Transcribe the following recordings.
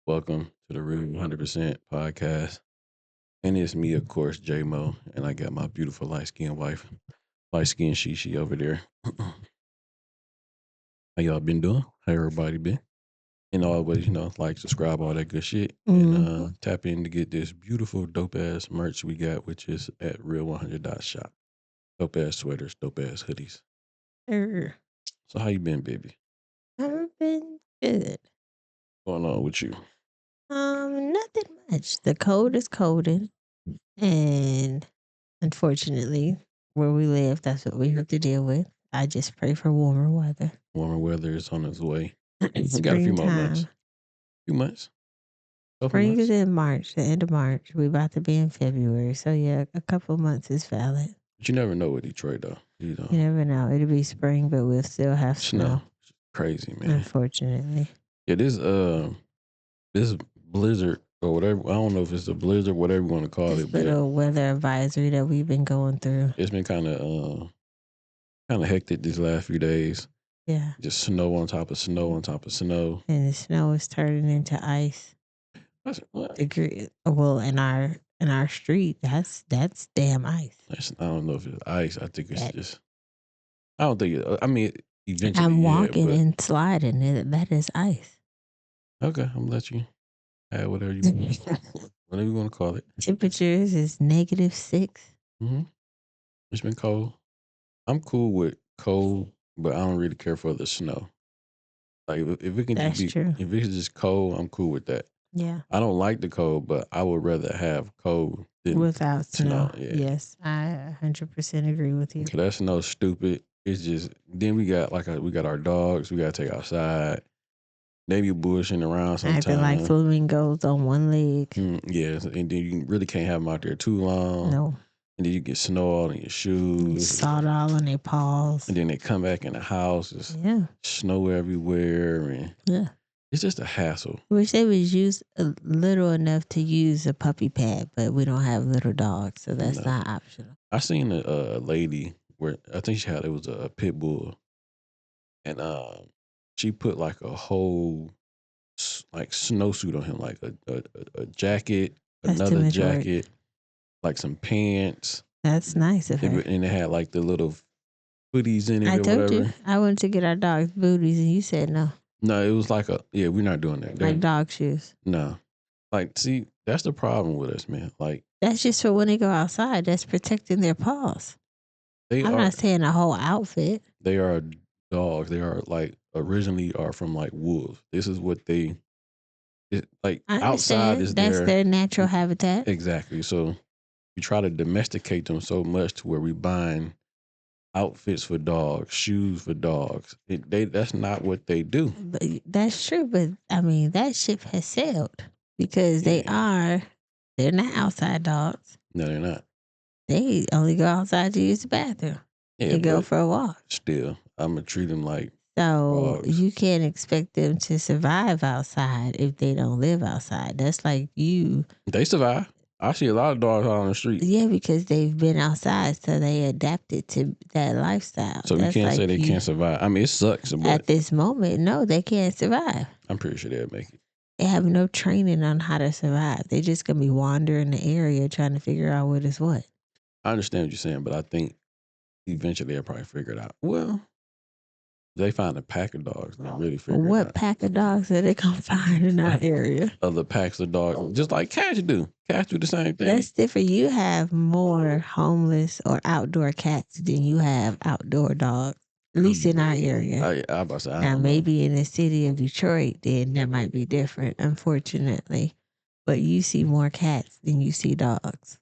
Welcome to the Real100% podcast. And it's me, of course, J Mo, and I got my beautiful light skinned wife, light skinned Shishi over there. How y'all been doing? How everybody been? And always, like, subscribe, all that good shit. And Mhm. tap in to get this beautiful, dope ass merch we got, which is at Real100.shop. Dope ass sweaters, dope ass hoodies. Sure. So, how you been, baby? I've been good. What's going on with you? Nothing much. The cold is colding, and unfortunately, where we live, that's what we have to deal with. I just pray for warmer weather. Warmer weather is on its way. We got a few more months. Springtime. Few months? Couple Spring is months? in March, the end of March. We about to be in February, so yeah, a couple of months is valid. But you never know with Detroit, though. You never know. It'll be spring, but we'll still have Snow. snow. Crazy, man. Unfortunately, Yeah, this blizzard or whatever. I don't know if it's a blizzard, whatever you want to call this it, but little weather advisory that we've been going through. it's been kind of hectic these last few days. Yeah. Just snow on top of snow on top of snow. And the snow is turning into ice. What? Well, in our street, that's damn ice. I don't know if it's ice. I think it's That just. I don't think it. I mean, eventually, I'm yeah. walking But and sliding. That is ice. okay, I'm gonna let you have whatever whatever you want to call it. Temperatures is -6. hmm It's been cold. I'm cool with cold, but I don't really care for the snow. Like if it can just That's be, true. if it's just cold, I'm cool with that. Yeah. I don't like the cold, but I would rather have cold than Without snow. snow. Yeah, Yes, I 100% agree with you. cause that snow's stupid. It's just then we got we got our dogs. We gotta take outside. They be bushing around Acting like sometimes. flamingos on one leg. Yes, and then you really can't have them out there too long. No. And then you get snow all in your shoes. Salt all on their And paws. then they come back in the house. It's Yeah. snow everywhere, and Yeah. it's just a hassle. Wish they was use a little enough to use a puppy pad, but we don't have little dogs, so that's No. not optional. I seen a lady where I think she had it was a pit bull, and she put like a whole like snowsuit on him, like a jacket, That's too another much work. jacket, like some pants, That's nice of her. and it had like the little hoodies in it I or told you whatever. I wanted to get our dogs booties, and you said no, No, it was like yeah, we're not doing that. like dog shoes. No, like see, that's the problem with us, man. Like That's just for when they go outside. That's protecting their paws. they I'm are not saying a whole outfit. they are dogs. They are like originally are from like wolves. This is what like I outside is understand that's their their natural habitat. exactly. So we try to domesticate them so much to where we buying outfits for dogs, shoes for dogs. That's not what they do. But that's true. But I mean, that ship has sailed because Yeah, they're not outside dogs. no, they're not. They only go outside to use the bathroom Yeah, and go but for a walk. still, I'm gonna treat them like So dogs. you can't expect them to survive outside if they don't live outside. That's like you. They survive. I see a lot of dogs out on the street. Yeah, because they've been outside, so they adapted to that lifestyle. So we That's can't say like they you can't survive. I mean, it sucks, but at this moment, no, they can't survive. I'm pretty sure they'll make it. They have no training on how to survive. They just gonna be wandering the area trying to figure out what is what. I understand what you're saying, but I think eventually they'll probably figure it out. Well, they find a pack of dogs and they really figure it What out. pack of dogs are they gonna find in our area? Other packs of dogs, just like cats do. Cats do the same thing. That's different. You have more homeless or outdoor cats than you have outdoor dogs. At least in our area. I about to say, I Now, don't know. maybe in the city of Detroit, then that might be different, unfortunately. But you see more cats than you see dogs.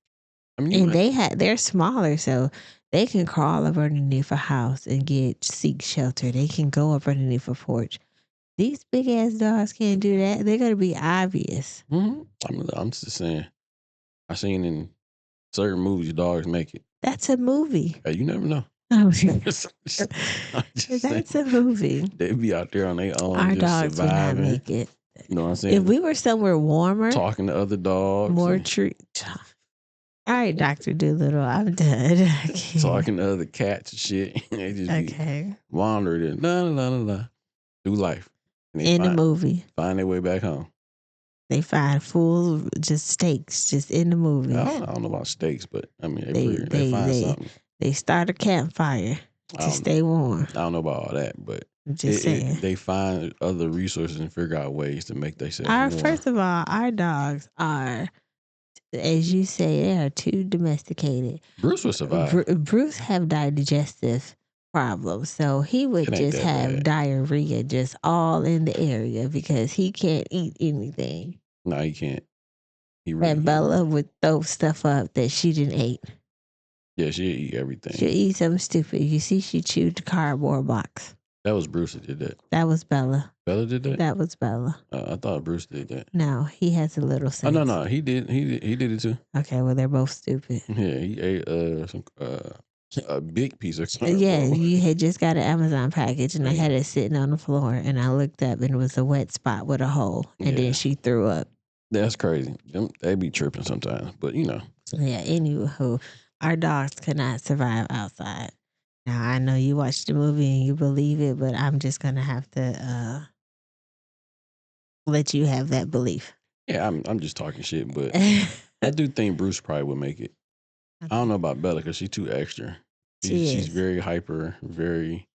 I mean, And they're smaller, so they can crawl up underneath a house and seek shelter. They can go up underneath a porch. These big ass dogs can't do that. They're gonna be obvious. I'm just saying. I seen in certain movies dogs make it. That's a movie. Hey, you never know. I'm I'm just saying. That's a movie. They be out there on their own, Our just dogs would not surviving. make it. You know what I'm saying? If we were somewhere warmer, Talking to other dogs, more tree. All right, Dr. Doolittle, I'm done. I can't. talking to other cats and shit. They just be Okay. wandering and through life. And they In the movie. find their way back home. They find full just steaks just in the movies. I don't know about steaks, but I mean They they they find they something. they start a campfire I to don't stay warm. I don't know about all that, but I'm just saying. they find other resources and figure out ways to make themselves Our warm. first of all, our dogs are, as you say, they are too domesticated. Bruce would survive. Bruce have digestive problems, so he would It ain't just that have bad. diarrhea just all in the area because he can't eat anything. No, he can't. He really And can't. Bella would throw stuff up that she didn't eat. Yeah, she'll eat She'll everything. eat something stupid. You see, she chewed the cardboard box. That was Bruce that did that. That was Bella. Bella did that? That was Bella. I thought Bruce did that. No, he has a little Oh sense. no, he did it too. Okay, well they're both stupid. Yeah, he ate some a big piece of Yeah, cardboard. you had just got an Amazon package and I had Yeah. it sitting on the floor and I looked up and it was a wet spot with a hole and then Yeah. she threw up. That's crazy. They be tripping sometimes, but you know. Yeah, anywho, our dogs could not survive outside. Now I know you watched the movie and you believe it, but I'm just gonna have to let you have that belief. Yeah, I'm just talking shit, but I do think Bruce probably would make it. I don't know about Bella because she's too extra. She's very hyper, very.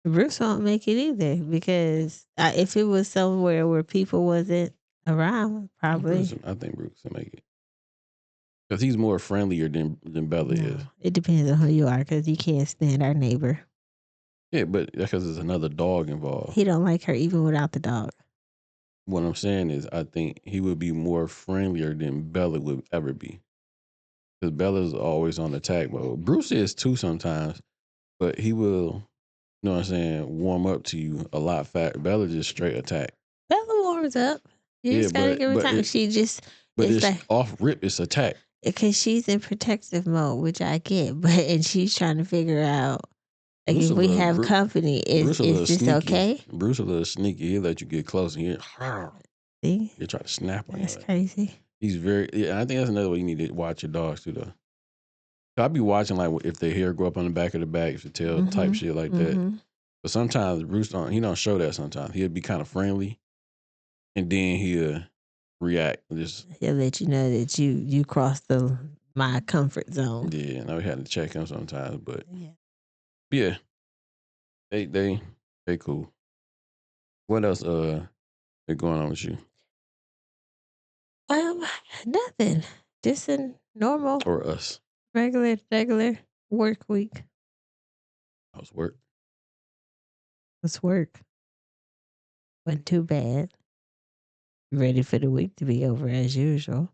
Bruce won't make it either because if it was somewhere where people wasn't around, probably. I think Bruce will make it because he's more friendlier than Bella is. It depends on who you are because you can't stand our neighbor. Yeah, but that's because there's another dog involved. He don't like her even without the dog. What I'm saying is, I think he would be more friendlier than Bella would ever be. Because Bella's always on attack mode. Bruce is too sometimes, but he will, you know what I'm saying, warm up to you a lot faster. Bella just straight attack. Bella warms up. You just gotta give her time. She just but it's like off rip. It's attack because she's in protective mode, which I get, but and she's trying to figure out like Bruce if we have company, is this sneaky. okay? Bruce a little sneaky. He'll let you get close and See, he'll try to snap on you. that's crazy. He's very. Yeah, I think that's another way you need to watch your dogs too, though. I'll be watching like if their hair grow up on the back of the back, if the tail type shit like that. But sometimes Bruce don't show that. Sometimes he'll be kind of friendly, and then he'll react. He'll let you know that you crossed my comfort zone. Yeah, and I had to check him sometimes, but yeah, they cool. What else been going on with you? Nothing. Just a normal Or us? regular work week. How's work? It's work. Wasn't too bad. Ready for the week to be over as usual.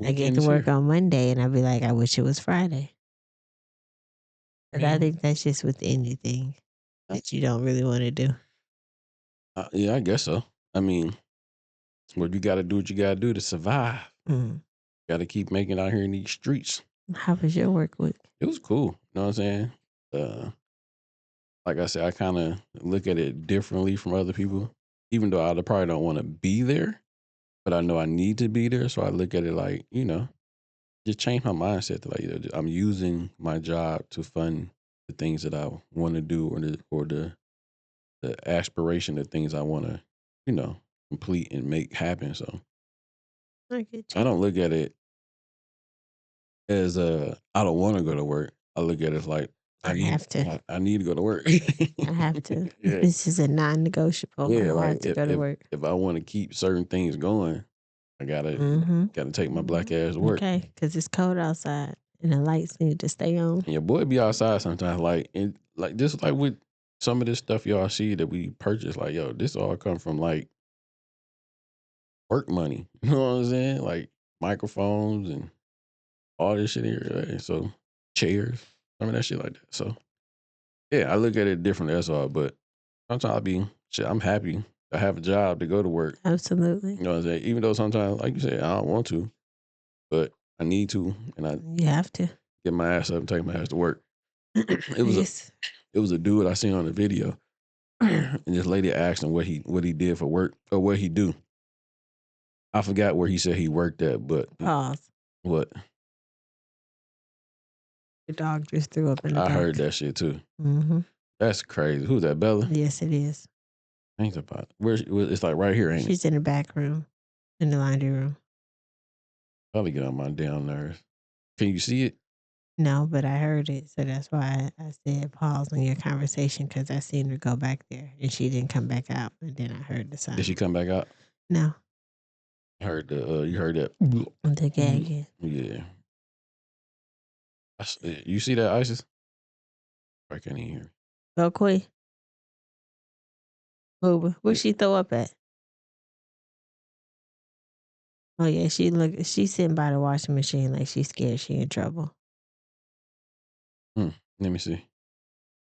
I get to work on Monday and I'll be like, I wish it was Friday. But I think that's just with anything that you don't really want to do. Yeah, I guess so. I mean, well, you got to do what you got to do to survive. Got to keep making it out here in these streets. How was your work week? It was cool. You know what I'm saying? Like I said, I kind of look at it differently from other people, even though I probably don't want to be there, but I know I need to be there. So I look at it like, just change my mindset to like, I'm using my job to fund the things that I want to do or the aspiration of things I want to, complete and make happen. So I don't look at it as I don't want to go to work. I look at it as like I have to. I need to go to work. I have to. Yeah. This is a non-negotiable. Yeah, I like have to go to work. If I want to keep certain things going, I gotta take my black ass to work. Okay, because it's cold outside and the lights need to stay on. And your boy be outside sometimes, just like with some of this stuff y'all see that we purchase, like yo, this all come from like work money. You know what I'm saying? Like microphones and all this shit here. Right? So chairs, some of that shit like that. So yeah, I look at it differently. That's all. But sometimes I'm happy I have a job to go to work. Absolutely. You know what I'm saying? Even though sometimes, like you said, I don't want to, but I need to, and you have to get my ass up and take my ass to work. It was a dude I seen on the video, and this lady asked him what he did for work or what he do. I forgot where he said he worked at, but pause. What? The dog just threw up in the back. I heard that shit too. That's crazy. Who's that, Bella? Yes, it is. Think about it. It's like right here, ain't it? She's in the back room. in the laundry room. Probably get on my damn nerves. Can you see it? No, but I heard it, so that's why I said pause on your conversation because I seen her go back there and she didn't come back out, and then I heard the Did she sound. come back out? No, I heard the you heard that. the gagging. Yeah. You see that, Isis? I can't even hear. Go quick, Booba. Where Yeah. she throw up at? Oh yeah, she's sitting by the washing machine like she's scared she in trouble. Let me see.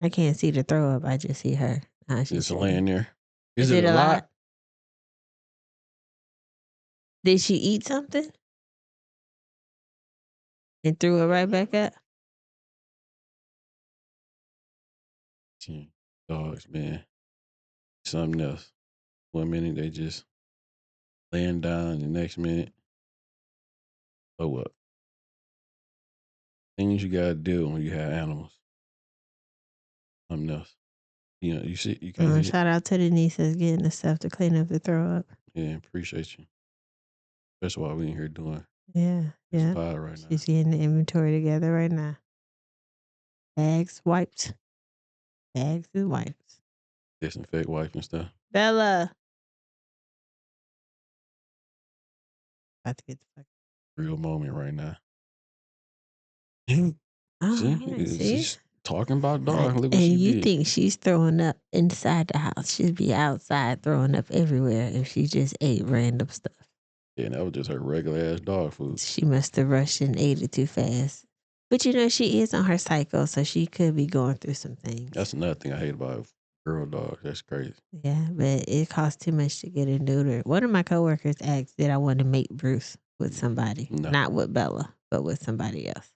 I can't see the throw up. I just see her. Now she's It's saying, laying there. Is "Is it it a a lot? lot? Did she eat something and threw it right back up?" Dogs, man. Something else. 1 minute they just laying down, the next minute, oh what? Things you gotta do when you have animals. Something else. You know, you can't see it. Shout out to the nieces getting the stuff to clean up the throw up. Yeah, appreciate you. That's why we in here doing Yeah, this yeah. pod right now. She's getting the inventory together right now. Bags wiped. Bags and wipes. Disinfect wipe and stuff. Bella. About to get the fuck. Real moment right now. Oh, See, yeah, see? she's talking about dogs. Look what And she you did. think she's throwing up inside the house. She'd be outside throwing up everywhere if she just ate random stuff. Yeah, and that was just her regular ass dog food. She must have rushed and ate it too fast. But you know, she is on her cycle, so she could be going through some things. That's another thing I hate about girl dogs. That's crazy. Yeah, but it costs too much to get a neuter. One of my coworkers asked, did I want to mate Bruce with somebody? No. Not with Bella, but with somebody else.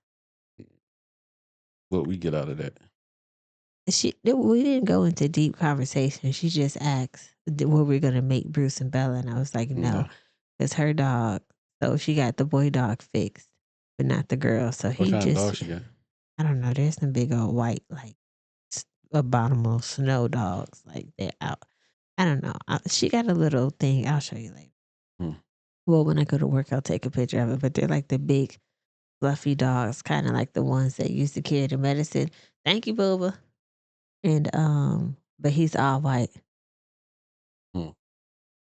What we get out of that? We didn't go into deep conversation. She just asked, were we going to mate Bruce and Bella? And I was like, no, it's her dog. So she got the boy dog fixed, but not the girl. So What he kind of just, dog she got? I don't know. There's some big old white, like abominable snow dogs. Like they're out. I don't know. She got a little thing. I'll show you later. Well, when I go to work, I'll take a picture of it. But they're like the big, fluffy dogs, kind of like the ones that used to carry the medicine. Thank you, Booba. And but he's all white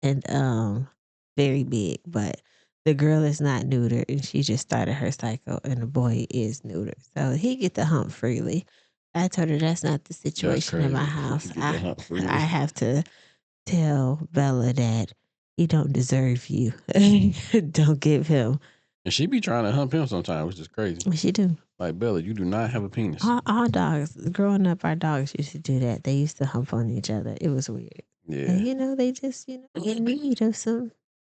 and very big. But the girl is not neutered, and she just started her cycle, and the boy is neutered, so he get to hump freely. I told her that's not the situation in my house. I have to tell Bella that he don't deserve you. Don't give him. And she be trying to hump him sometimes, which is crazy. She do. Like, Bella, you do not have a penis. All dogs, growing up, our dogs used to do that. They used to hump on each other. It was weird. Yeah. And, you know, they just, in need of some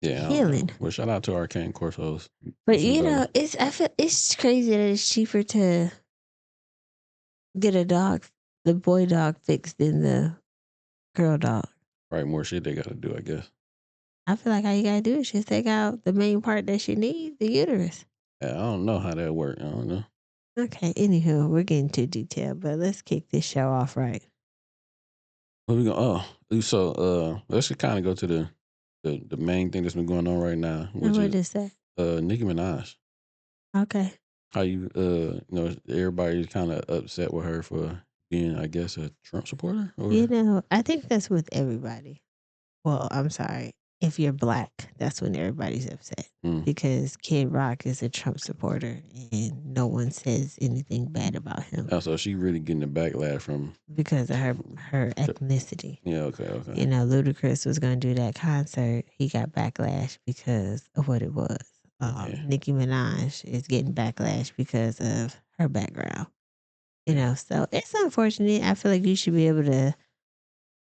healing. Well, shout out to our cane corsos. But, you know, I feel it's crazy that it's cheaper to get the boy dog fixed than the girl dog. Right, more shit they got to do, I guess. I feel like all you got to do is just take out the main part that she needs, the uterus. Yeah, I don't know how that works. I don't know. Okay, anywho, we're getting too detailed, but let's kick this show off right. What we going? So let's kind of go to the main thing that's been going on right now, which what is that? Nicki Minaj. Okay. How you everybody's kind of upset with her for being, I guess, a Trump supporter. Or? You know, I think that's with everybody. Well, I'm sorry. If you're black, that's when everybody's upset because Kid Rock is a Trump supporter and no one says anything bad about him. Oh, so she really getting the backlash from because of her ethnicity. Yeah, okay. You know, Ludacris was going to do that concert. He got backlash because of what it was. Nicki Minaj is getting backlash because of her background. You know, so it's unfortunate. I feel like you should be able to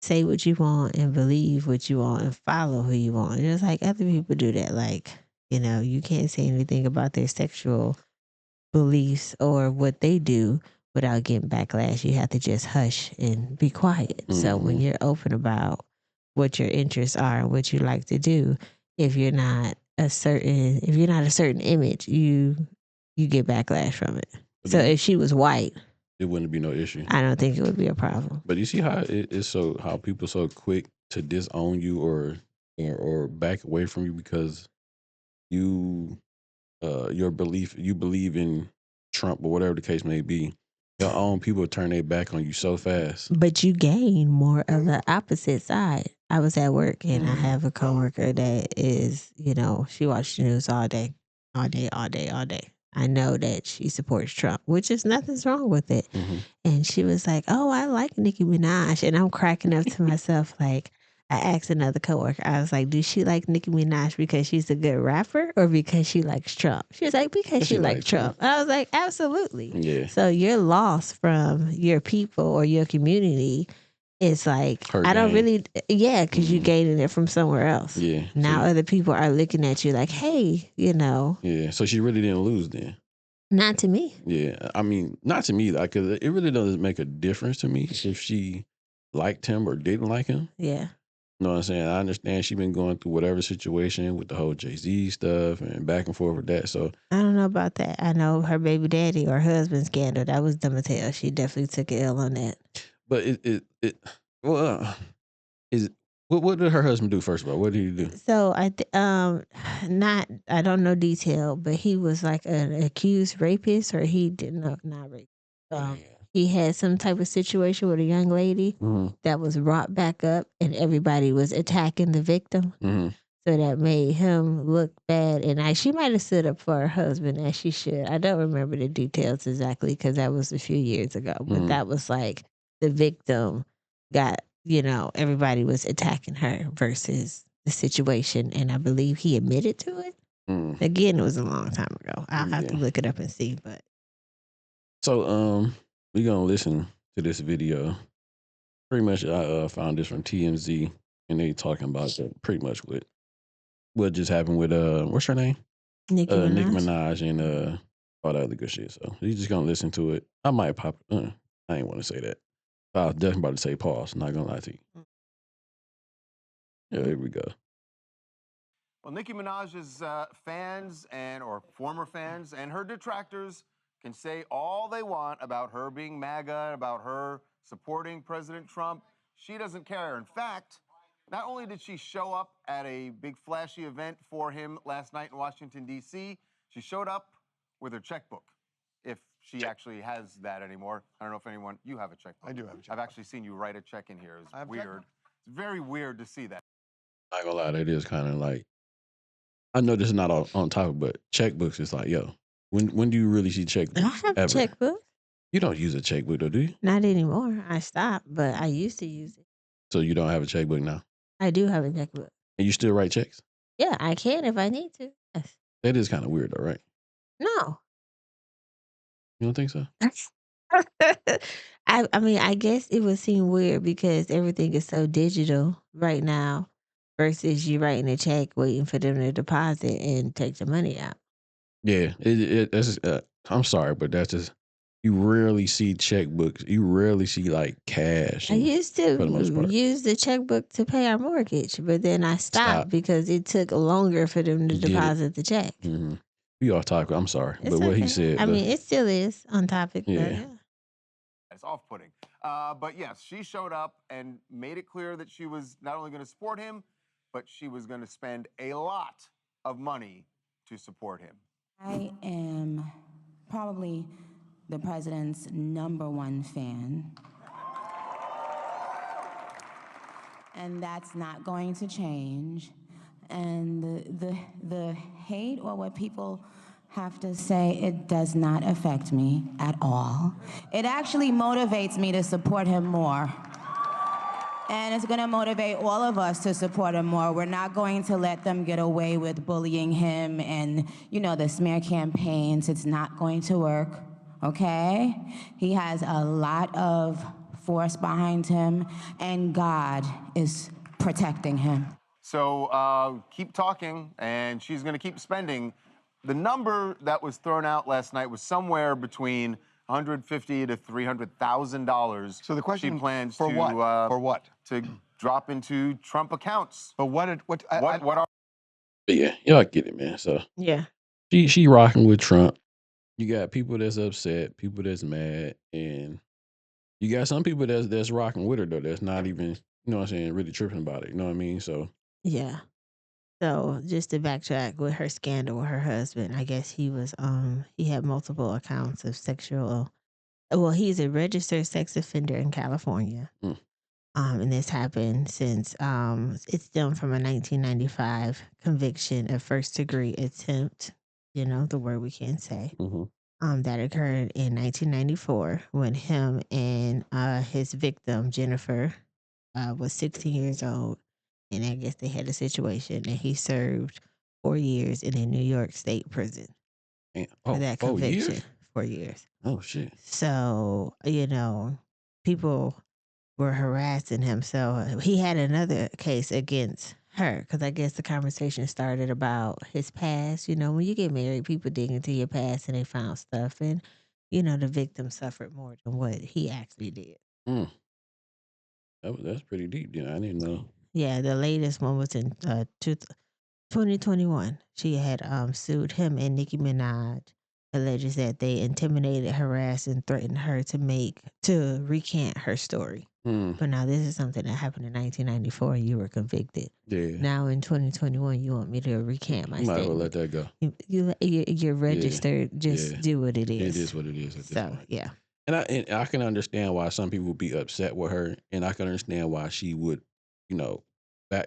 say what you want and believe what you want and follow who you want. Just like other people do that. Like, you know, you can't say anything about their sexual beliefs or what they do without getting backlash. You have to just hush and be quiet. So when you're open about what your interests are and what you like to do, if you're not a certain image, you get backlash from it. So if she was white, it wouldn't be no issue. I don't think it would be a problem. But you see how how people so quick to disown you or back away from you because you your belief, you believe in Trump or whatever the case may be, your own people turn their back on you so fast. But you gain more of the opposite side. I was at work and I have a coworker that is, she watches the news all day, all day, all day, all day. I know that she supports Trump, which is nothing's wrong with it. Mm-hmm. And she was like, "Oh, I like Nicki Minaj," and I'm cracking up to myself. Like, I asked another coworker, I was like, "Do she like Nicki Minaj because she's a good rapper, or because she likes Trump?" She was like, "Because she She likes like Trump." Trump. And I was like, "Absolutely." Yeah. So your loss from your people or your community is like, Her I don't game. really, yeah, because you gaining it from somewhere else. Yeah. Now So, other people are looking at you like, "Hey, yeah. So she really didn't lose then. not to me." Yeah. I mean, not to me, like, 'cause it really doesn't make a difference to me if she liked him or didn't like him. Yeah. You know what I'm saying? I understand she been going through whatever situation with the whole Jay-Z stuff and back and forth with that. So, I don't know about that. I know her baby daddy or husband scandal. That was dumb as hell. She definitely took an L on that. but well, is what did her husband do first of all? What did he do? So not I don't know detail, but he was like an accused rapist, or he didn't know not rape. Damn. He had some type of situation with a young lady Mm-hmm. that was brought back up, and everybody was attacking the victim. Mm-hmm. So that made him look bad. And she might have stood up for her husband as she should. I don't remember the details exactly because that was a few years ago. But that was like the victim got, everybody was attacking her versus the situation. And I believe he admitted to it. Mm. Again, it was a long time ago. I'll have to Yeah. look it up and see. But So we're gonna listen to this video. Pretty much I found this from TMZ and they talking about that pretty much what just happened with what's her name? Nicki Nicki Minaj. Minaj and all that other good shit. So you just gonna listen to it. I might pop I ain't wanna say that. I was definitely about to say pause, not gonna lie to you. Yeah, here we go. Well, Nicki Minaj's fans or former fans and her detractors can say all they want about her being MAGA, about her supporting President Trump. She doesn't care. In fact, not only did she show up at a big flashy event for him last night in Washington, D.C., she showed up with her checkbook. If she actually has that anymore. I don't know if you have a checkbook. I do have a checkbook. I've actually seen you write a check in here. It's weird. It's very weird to see that. Not gonna lie, that is kind of like I know this is not on topic, but checkbooks is like, yo, when do you really see I checkbooks have a ever? checkbook. You don't use a checkbook though, do you? Not anymore. I stopped, but I used to use it. So you don't have a checkbook now, I do have a checkbook. and you still write checks. Yeah, I can if I need to. Yes. That is kind of weird though, right? No. You don't think so? I mean, I guess it would seem weird because everything is so digital right now versus you writing a check waiting for them to deposit and take the money out. Yeah, that's I'm sorry, but that's just you rarely see checkbooks. You rarely see like cash, I and used for the most to part, use the checkbook to pay our mortgage, but then I stopped stop. because it took longer for them to Get it? deposit the check. Mm-hmm. We off topic. I'm sorry, It's but what he okay. said I though, mean, it still is on topic, but yeah, yeah. It's off-putting. But yes, she showed up and made it clear that she was not only going to support him, but she was going to spend a lot of money to support him. I am probably the president's #1 fan. And that's not going to change. And the hate or what people have to say, it does not affect me at all. It actually motivates me to support him more. And it's gonna motivate all of us to support him more. We're not going to let them get away with bullying him and, the smear campaigns. It's not going to work, okay? He has a lot of force behind him, and God is protecting him. So keep talking, and she's going to keep spending. The number that was thrown out last night was somewhere between $150,000 to $300,000. So the question she plans for to what? For what? To drop into Trump accounts. But what are but yeah, y'all get it, man. So Yeah. she rocking with Trump. You got people that's upset, people that's mad, and you got some people that's rocking with her though. That's not even, you know what I'm saying, really tripping about it. You know what I mean? So Yeah. So just to backtrack with her scandal with her husband, I guess he had multiple accounts of sexual. Well, he's a registered sex offender in California. Mm. And this happened since it's stemmed from a 1995 conviction of first degree attempt. You know the word we can't say. Mm-hmm. That occurred in 1994 when him and his victim Jennifer was 16 years old, and I guess they had a situation, and he served 4 years in a New York State prison And, for oh, that 4 years? conviction. 4 years. Oh shit. So people were harassing him. So he had another case against her because I guess the conversation started about his past. You know, when you get married, people dig into your past and they found stuff, and the victim suffered more than what he actually did. Mm. That's pretty deep. I didn't know. Yeah, the latest one was in 2021. She had sued him and Nicki Minaj. Alleges that they intimidated, harassed, and threatened her to recant her story. Mm. But now this is something that happened in 1994 and you were convicted. Yeah. Now in 2021, you want me to recant my You might as well let statement. that go. You're registered. Just Yeah. do what it is. It is what it is at this So, point. yeah. And I can understand why some people would be upset with her, and I can understand why she would,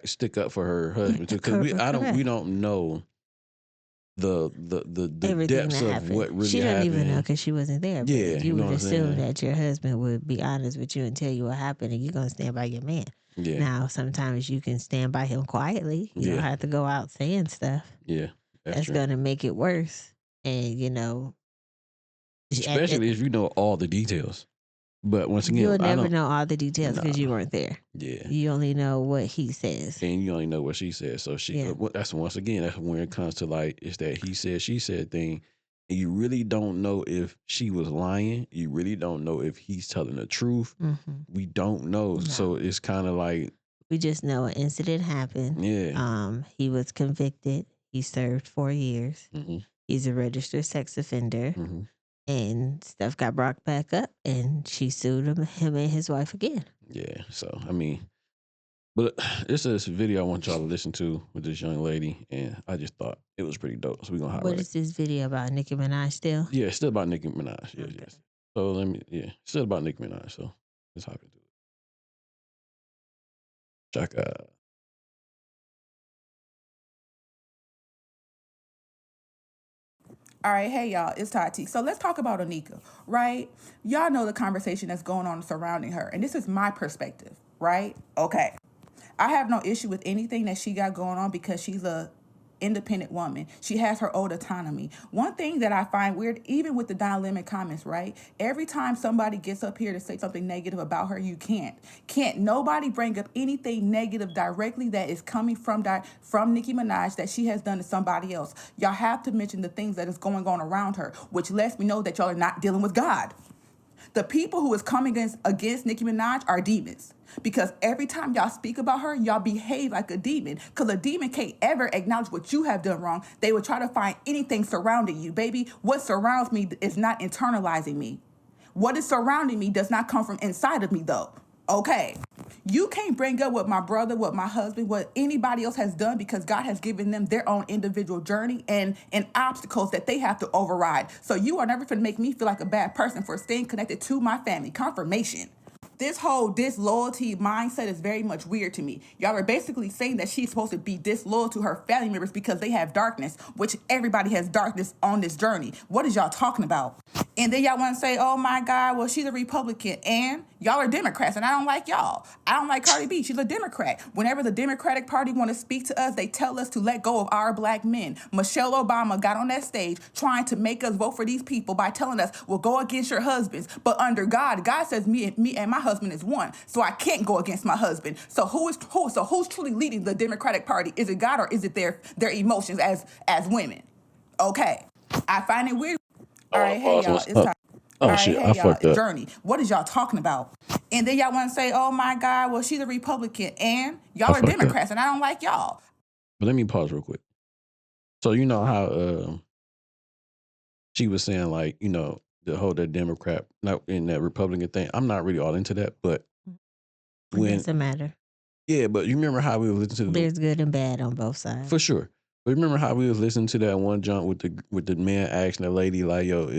stick up for her husband too. Because we Correct. don't know the Everything depths that of happened. what really She don't even know happened. because she wasn't there. But Yeah, you you know would what I'm assume saying? that your husband would be honest with you and tell you what happened, and you're gonna stand by your man. Yeah, Now, sometimes you can stand by him quietly. You don't yeah, have to go out saying stuff. yeah. That's That's true. gonna make it worse. And Especially if you know all the details. But once again, you'll I never don't. know all the details Nah. because you weren't there. Yeah, You only know what he says. and you only know what she said. So Yeah. that's once again, that's when it comes to like it's that he said she said thing, and you really don't know if she was lying. You really don't know if he's telling the truth. Mm-hmm. We don't know. No. So it's kind of like, We just know an incident happened. yeah. He was convicted. He served 4 years. Mm-hmm. He's a registered sex offender. Mm-hmm. And stuff got brought back up, and she sued him and his wife again. Yeah. So I mean, but this is a video I want y'all to listen to with this young lady, and I just thought it was pretty dope. So we're gonna What highlight is this video about? Nicki Minaj still? Yeah, it's still about Nicki Minaj. Yes, Okay. yes. So still about Nicki Minaj. So let's hop into it. Chaka. All right, hey y'all, it's Tati. So let's talk about Anika, right? Y'all know the conversation that's going on surrounding her, and this is my perspective, right? Okay. I have no issue with anything that she got going on because she's a independent woman. She has her own autonomy. One thing that I find weird, even with the Don Lemon comments, right? Every time somebody gets up here to say something negative about her, you can't nobody bring up anything negative directly that is coming from Nicki Minaj that she has done to somebody else. Y'all have to mention the things that is going on around her, which lets me know that y'all are not dealing with God. The people who is coming against Nicki Minaj are demons. Because every time y'all speak about her, y'all behave like a demon. Because a demon can't ever acknowledge what you have done wrong. They will try to find anything surrounding you. Baby, what surrounds me is not internalizing me. What is surrounding me does not come from inside of me, though. Okay. You can't bring up what my brother, what my husband, what anybody else has done because God has given them their own individual journey and obstacles that they have to override. So you are never going to make me feel like a bad person for staying connected to my family. Confirmation. This whole disloyalty mindset is very much weird to me. Y'all are basically saying that she's supposed to be disloyal to her family members because they have darkness, which everybody has darkness on this journey. What is y'all talking about? And then y'all want to say, oh my God, well, she's a Republican and y'all are Democrats and I don't like y'all. I don't like Cardi B. She's a Democrat. Whenever the Democratic Party want to speak to us, they tell us to let go of our black men. Michelle Obama got on that stage trying to make us vote for these people by telling us, well, go against your husbands. But under God, God says me and my husband is one. So I can't go against my husband. So who's truly leading the Democratic Party? Is it God or is it their emotions as women? Okay. I find it weird. All right, hey y'all, it's time. Oh shit, I fucked up. Journey. What is y'all talking about? And then y'all want to say, oh my God, well, she's a Republican and y'all are Democrats and I don't like y'all. But let me pause real quick. So you know how she was saying like, the whole that Democrat not in that Republican thing. I'm not really all into that, but It doesn't matter. Yeah, but you remember how we were listening to There's good and bad on both sides. for sure. But remember how we was listening to that one jump with the man asking the lady like, "Yo,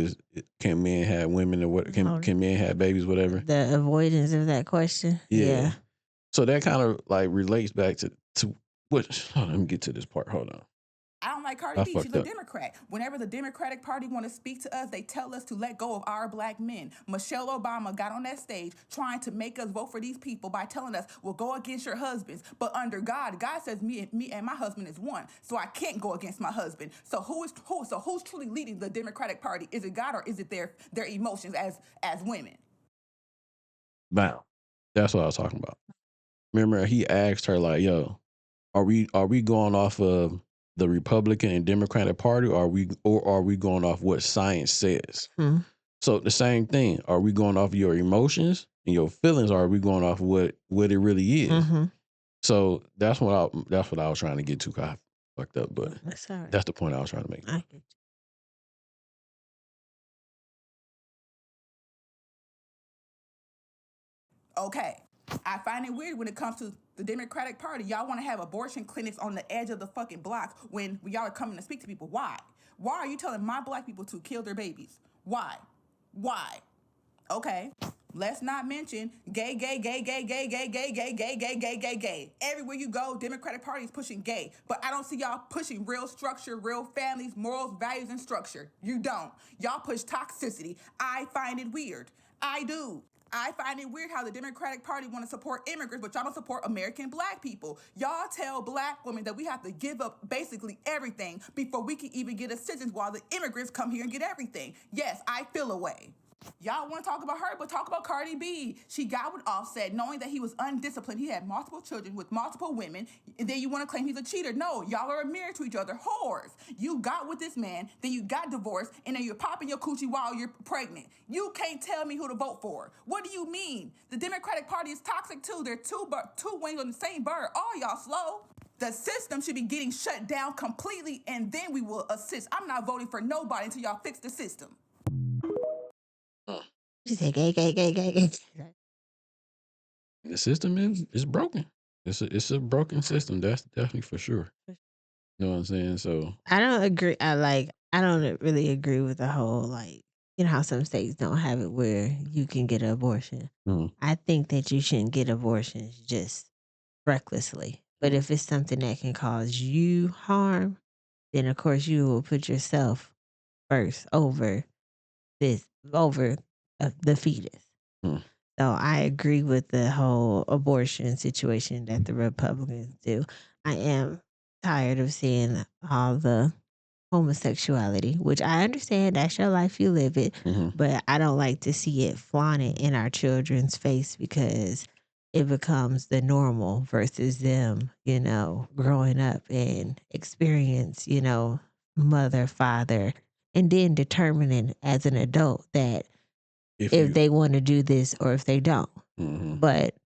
can men have women or what? Can men have babies, whatever?" The avoidance of that question. Yeah. So that kind of like relates back to what? Hold on, let me get to this part. Hold on. I don't like Cardi I B. She's fucked a up. Democrat. Whenever the Democratic Party want to speak to us, they tell us to let go of our black men. Michelle Obama got on that stage trying to make us vote for these people by telling us, "Well, go against your husbands." But under God, God says me and my husband is one, so I can't go against my husband. So who's truly leading the Democratic Party? Is it God or is it their emotions as women? Bam. That's what I was talking about. Remember, he asked her like, "Yo, are we going off of the Republican and Democratic Party, or are we going off what science says?" Hmm. So the same thing. Are we going off your emotions and your feelings, or are we going off what it really is? Mm-hmm. So that's what I was trying to get to. I fucked up, but That's all right. that's the point I was trying to make. I get you. Okay. I find it weird when it comes to the Democratic Party. Y'all want to have abortion clinics on the edge of the fucking blocks when y'all are coming to speak to people. Why? Why are you telling my black people to kill their babies? Why? Why? Okay. Let's not mention gay. Everywhere you go, Democratic Party is pushing gay. But I don't see y'all pushing real structure, real families, morals, values, and structure. You don't. Y'all push toxicity. I find it weird. I do. I find it weird how the Democratic Party want to support immigrants, but y'all don't support American black people. Y'all tell black women that we have to give up basically everything before we can even get assistance while the immigrants come here and get everything. Yes, I feel a way. Y'all want to talk about her, but talk about Cardi B. She got with Offset knowing that he was undisciplined. He had multiple children with multiple women, and then you want to claim he's a cheater. No, y'all are married to each other. Whores. You got with this man, then you got divorced, and then you're popping your coochie while you're pregnant. You can't tell me who to vote for. What do you mean? The Democratic Party is toxic too. They're two wings on the same bird. All y'all slow. The system should be getting shut down completely, and then we will assist. I'm not voting for nobody until y'all fix the system. She said, gay. The system is broken. It's a broken system. That's definitely for sure. You know what I'm saying? So I don't agree. I don't really agree with the whole, like, you know how some states don't have it where you can get an abortion. I think that you shouldn't get abortions just recklessly. But if it's something that can cause you harm, then of course you will put yourself first over the fetus. So I agree with the whole abortion situation that the Republicans do. I am tired of seeing all the homosexuality, which I understand that's your life, you live it, but I don't like to see it flaunted in our children's face because it becomes the normal versus them, growing up and experience, mother, father, and then determining as an adult that if they want to do this or if they don't. But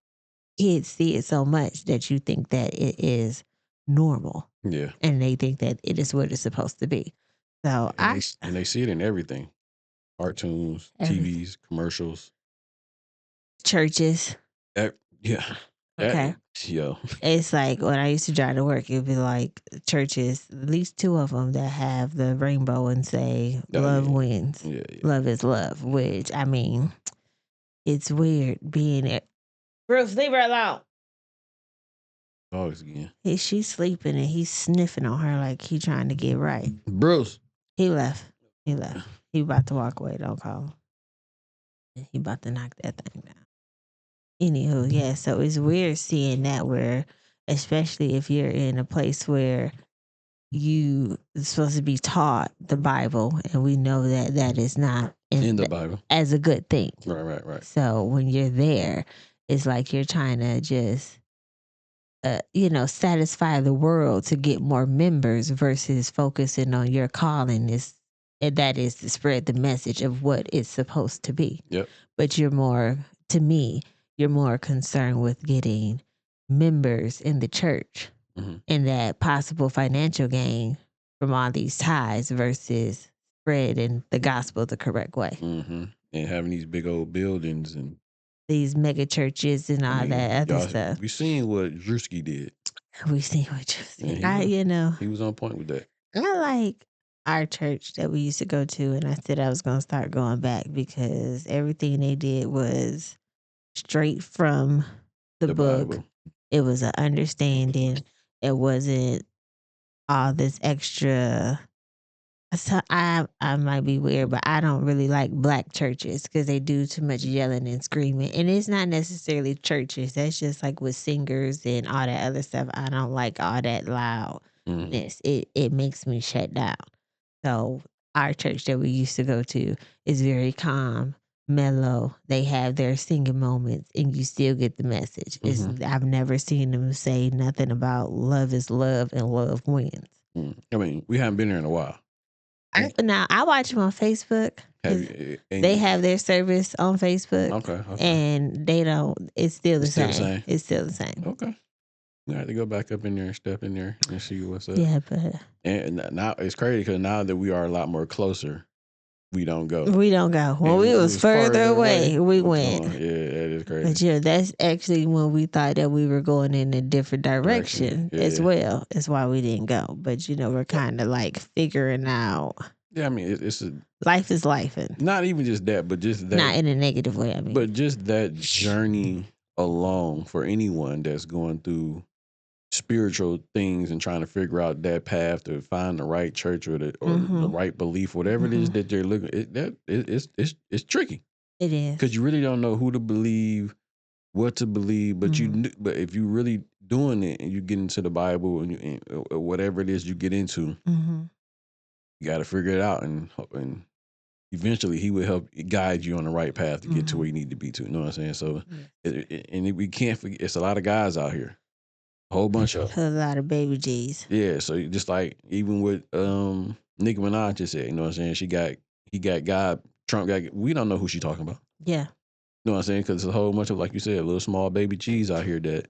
kids see it so much that you think that it is normal. Yeah. And they think that it is what it's supposed to be. So and they see it in everything. Cartoons, Everything. TVs, commercials. Churches. Yeah. Okay. Yo. It's like when I used to drive to work, it'd be like churches, at least two of them that have the rainbow and say, love wins. Yeah. Love is love, which, I mean, it's weird being it. Bruce, leave her alone. Dogs again. She's sleeping and he's sniffing on her like he trying to get right. Bruce. He left. He about to walk away. Don't call him. He about to knock that thing down. Anywho, yeah, so it's weird seeing that where, especially if you're in a place where you are supposed to be taught the Bible, and we know that that is not in the Bible as a good thing. Right. So when you're there, it's like you're trying to just, satisfy the world to get more members versus focusing on your calling and that is to spread the message of what it's supposed to be. Yep. But you're more concerned with getting members in the church and that possible financial gain from all these ties versus spreading the gospel the correct way. And having these big old buildings and these mega churches and all that other y'all, stuff. we seen what Drewski did. We see what you And see. he was on point with that. I like our church that we used to go to, and I said I was going to start going back because everything they did was straight from the book. Bible. It was an understanding. It wasn't all this extra. So I might be weird, but I don't really like black churches because they do too much yelling and screaming. And it's not necessarily churches. That's just like with singers and all that other stuff. I don't like all that loudness. It makes me shut down. So our church that we used to go to is very calm, mellow. They have their singing moments, and you still get the message. I've never seen them say nothing about love is love and love wins. I mean, we haven't been there in a while. Now I watch them on Facebook. They have their service on Facebook. Okay. And they don't. It's still the same. It's still the same. Okay. We have to go back up in there and step in there and see what's up. Yeah, but and now it's crazy because now that we are a lot more closer, we don't go. When we was further away, we went. Yeah, that is crazy. But yeah, that's actually when we thought that we were going in a different direction as well. That's why we didn't go. But we're kind of like figuring out. Yeah, I mean, life is life, and not even just that, but just that. Not in a negative way. I mean, but just that journey alone for anyone that's going through spiritual things and trying to figure out that path to find the right church or the right belief, whatever it is that they're looking at, it's tricky. It is, because you really don't know who to believe, what to believe, but but if you really doing it and you get into the Bible and whatever it is you get into, you got to figure it out, and eventually he will help guide you on the right path to get to where you need to be to. You know what I'm saying? So, we can't forget, it's a lot of guys out here. A whole bunch of a lot of baby G's. Yeah, so just like even with Nicki Minaj just said, you know what I'm saying? He got God, Trump got. We don't know who she talking about. Yeah, you know what I'm saying? Because it's a whole bunch of, like you said, little small baby G's out here that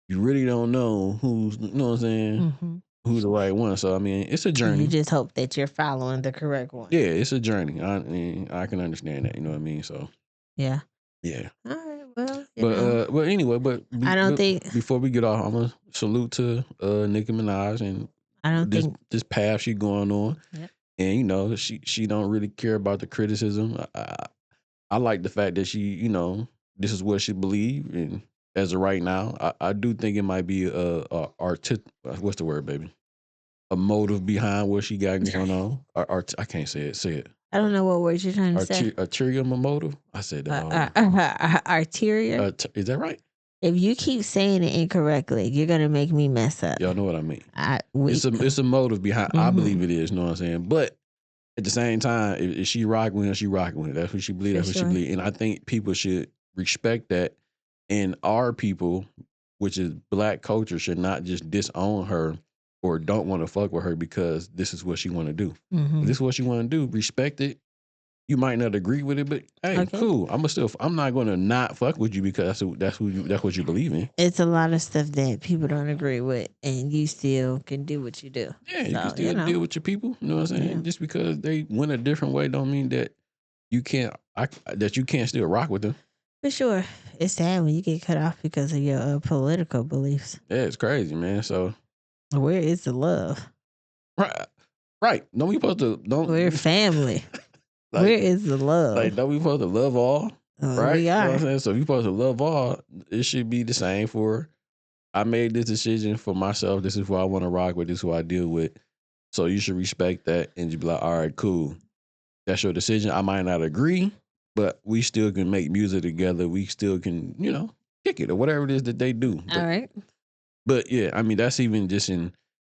you really don't know who's. You know what I'm saying? Who's the right one? So I mean, it's a journey. You just hope that you're following the correct one. Yeah, it's a journey. I can understand that. You know what I mean? So yeah. All right. Well, but anyway, I don't think before we get off, I'm gonna salute to Nicki Minaj and I don't think this path she going on, and she don't really care about the criticism. I like the fact that she this is what she believe, and as of right now, I do think it might be what's the word, baby? A motive behind what she got going on. I can't say it. Say it. I don't know what word you're trying to say. Arterial motive? I said that. Arterial? Is that right? If you keep saying it incorrectly, you're gonna make me mess up. Y'all know what I mean. It's a motive behind. I believe it is. You know what I'm saying? But at the same time, if she rocking with her, she rocking with it. That's what she believes. That's what she believes. And I think people should respect that. And our people, which is black culture, should not just disown her or don't want to fuck with her because this is what she want to do. If this is what she want to do, respect it. You might not agree with it, but hey, cool. I'm not going to not fuck with you because that's what you believe in. It's a lot of stuff that people don't agree with, and you still can do what you do. Yeah, you can still deal with your people. You know what I'm saying? Yeah. Just because they went a different way, don't mean that you can't still rock with them. For sure, it's sad when you get cut off because of your political beliefs. Yeah, it's crazy, man. So where is the love? Right. We're family. Like, where is the love? Like, don't we supposed to love all? Right? We are. You know what I'm saying? So if you supposed to love all, it should be the same for, I made this decision for myself. This is who I want to rock with. This is who I deal with. So you should respect that and just be like, all right, cool. That's your decision. I might not agree, but we still can make music together. We still can, kick it or whatever it is that they do. All right. But yeah, I mean, that's even just in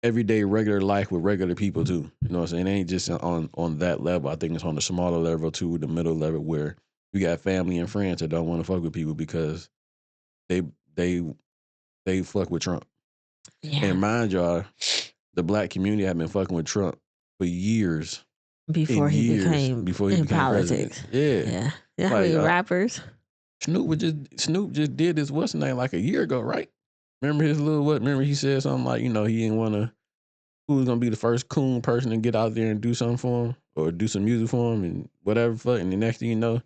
everyday regular life with regular people too. You know what I'm saying? It ain't just on that level. I think it's on the smaller level too, the middle level where you got family and friends that don't want to fuck with people because they fuck with Trump. Yeah. And mind y'all, the black community have been fucking with Trump for years. Before he became politics. President. Yeah. Like, rappers. Snoop just did this what's the name like a year ago, right? Remember his remember he said something like, he didn't want to, who was going to be the first coon person to get out there and do something for him or do some music for him and whatever. And the next thing you know,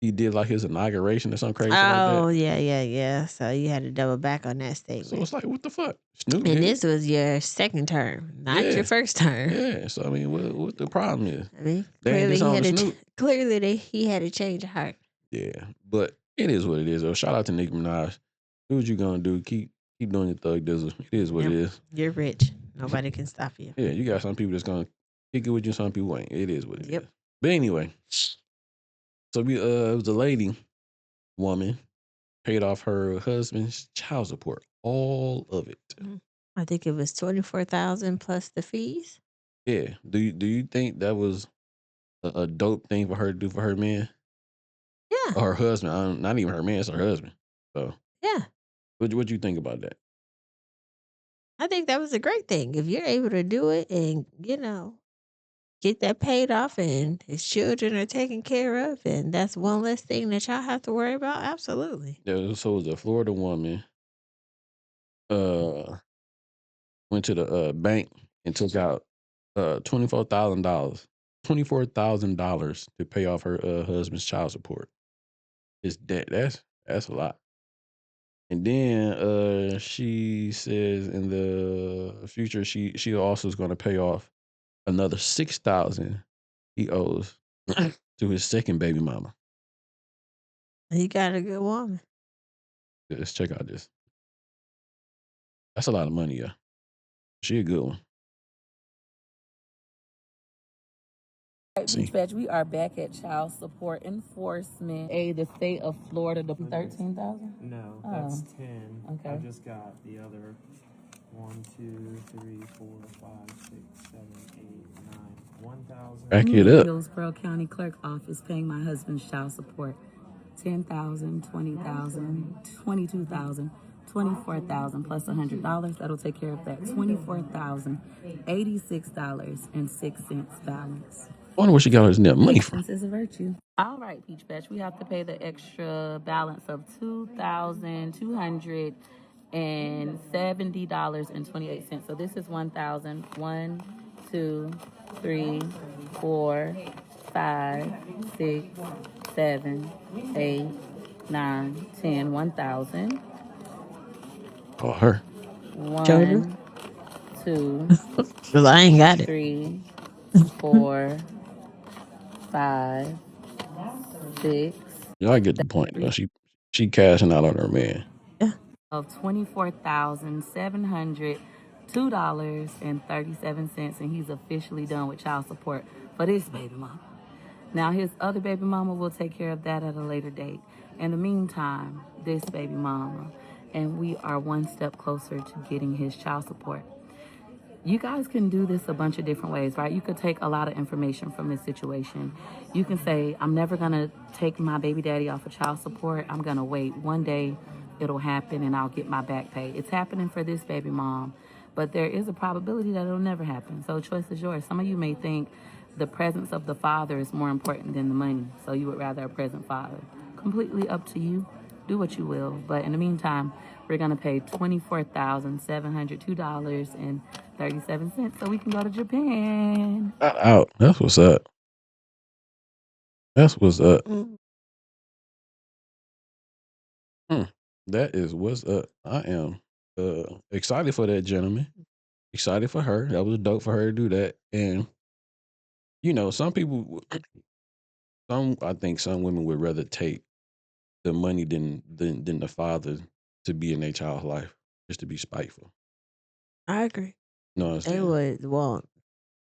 he did like his inauguration or something crazy like Oh, that. yeah. So you had to double back on that So statement. it's like, what the fuck? Snoop And did this it. was your second term, not your Yeah. first term. Yeah. So I mean, what the problem is? I mean, They ain't clearly he disown had the a Snoop. he had a change of heart. Yeah, but it is what it is. Though. Shout out to Nicki Minaj. Do what you gonna do. Keep doing your thug dizzle. It is what Yep. it is. You're rich. Nobody can stop you. Yeah, you got some people that's gonna kick it with you. Some people ain't. It is what it Yep. is. But anyway, so it was a lady, woman, paid off her husband's child support, all of it. I think it was 24,000 plus the fees. Yeah. Do you think that was a dope thing for her to do for her man Yeah. or her husband? Not even her man, it's her husband. So Yeah. what you think about that? I think that was a great thing. If you're able to do it and, get that paid off and his children are taken care of, and that's one less thing that y'all have to worry about, absolutely. Yeah, so it was a Florida woman uh went to the bank and took out $24,000 to pay off her husband's child support. His debt. That's a lot. And then she says in the future she also is going to pay off another 6,000 he owes to his second baby mama. He got a good woman. Let's check out this. That's a lot of money, yeah. She a good one. Beach Badge, we are back at Child Support Enforcement. The state of Florida, the 13,000? No, that's 10. Okay. I just got the other 1, 2, 3, 4, 5, 6, 7, 8, 9, 1,000. Back it up. Hillsborough County Clerk Office paying my husband's child support. 10,000, 20,000, 22,000, 24,000 plus $100. That'll take care of that $24,086.06 balance. I wonder where she got all this net money from. Patience is a virtue. All right, Peach Batch, we have to pay the extra balance of $2,270.28. So this is 1,000. 1, 2, 3, 4, 5, 6, 7, 8, 9, 10. 1,000. Call her. 1, 2, Because I ain't got it. 3, 4, 5, 6. Y'all get the point. Though. She cashing out on her man. Of $24,702.37, and he's officially done with child support for this baby mama. Now his other baby mama will take care of that at a later date. In the meantime, this baby mama, and we are one step closer to getting his child support. You guys can do this a bunch of different ways, right? You could take a lot of information from this situation. You can say, I'm never going to take my baby daddy off of child support. I'm going to wait. One day it'll happen and I'll get my back pay. It's happening for this baby mom, but there is a probability that it'll never happen. So choice is yours. Some of you may think the presence of the father is more important than the money, so you would rather a present father. Completely up to you. Do what you will. But in the meantime, we're going to pay $24,702.37 so we can go to Japan. Out. That's what's up. That's what's up. That is what's up. I am excited for that gentleman. Excited for her. That was dope for her to do that. And some people, I think some women would rather take the money than the father to be in their child's life, just to be spiteful. I agree. No, I'm They saying.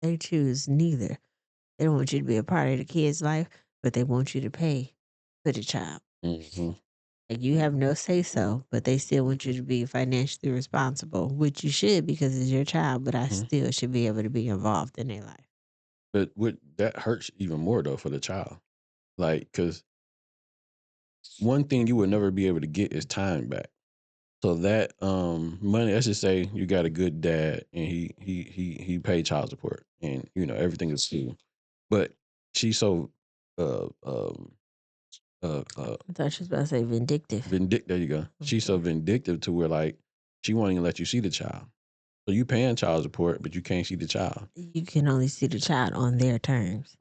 they choose neither. They don't want you to be a part of the kid's life, but they want you to pay for the child. Mm-hmm. And you have no say so, but they still want you to be financially responsible, which you should because it's your child, but I still should be able to be involved in their life. But that hurts even more though for the child, like because one thing you would never be able to get is time back. So that money, let's just say you got a good dad and he paid child support and everything is cool, but she's so uh um I thought she was about to say vindictive. There you go. She's so vindictive to where like she won't even let you see the child. So you paying child support, but you can't see the child. You can only see the child on their terms.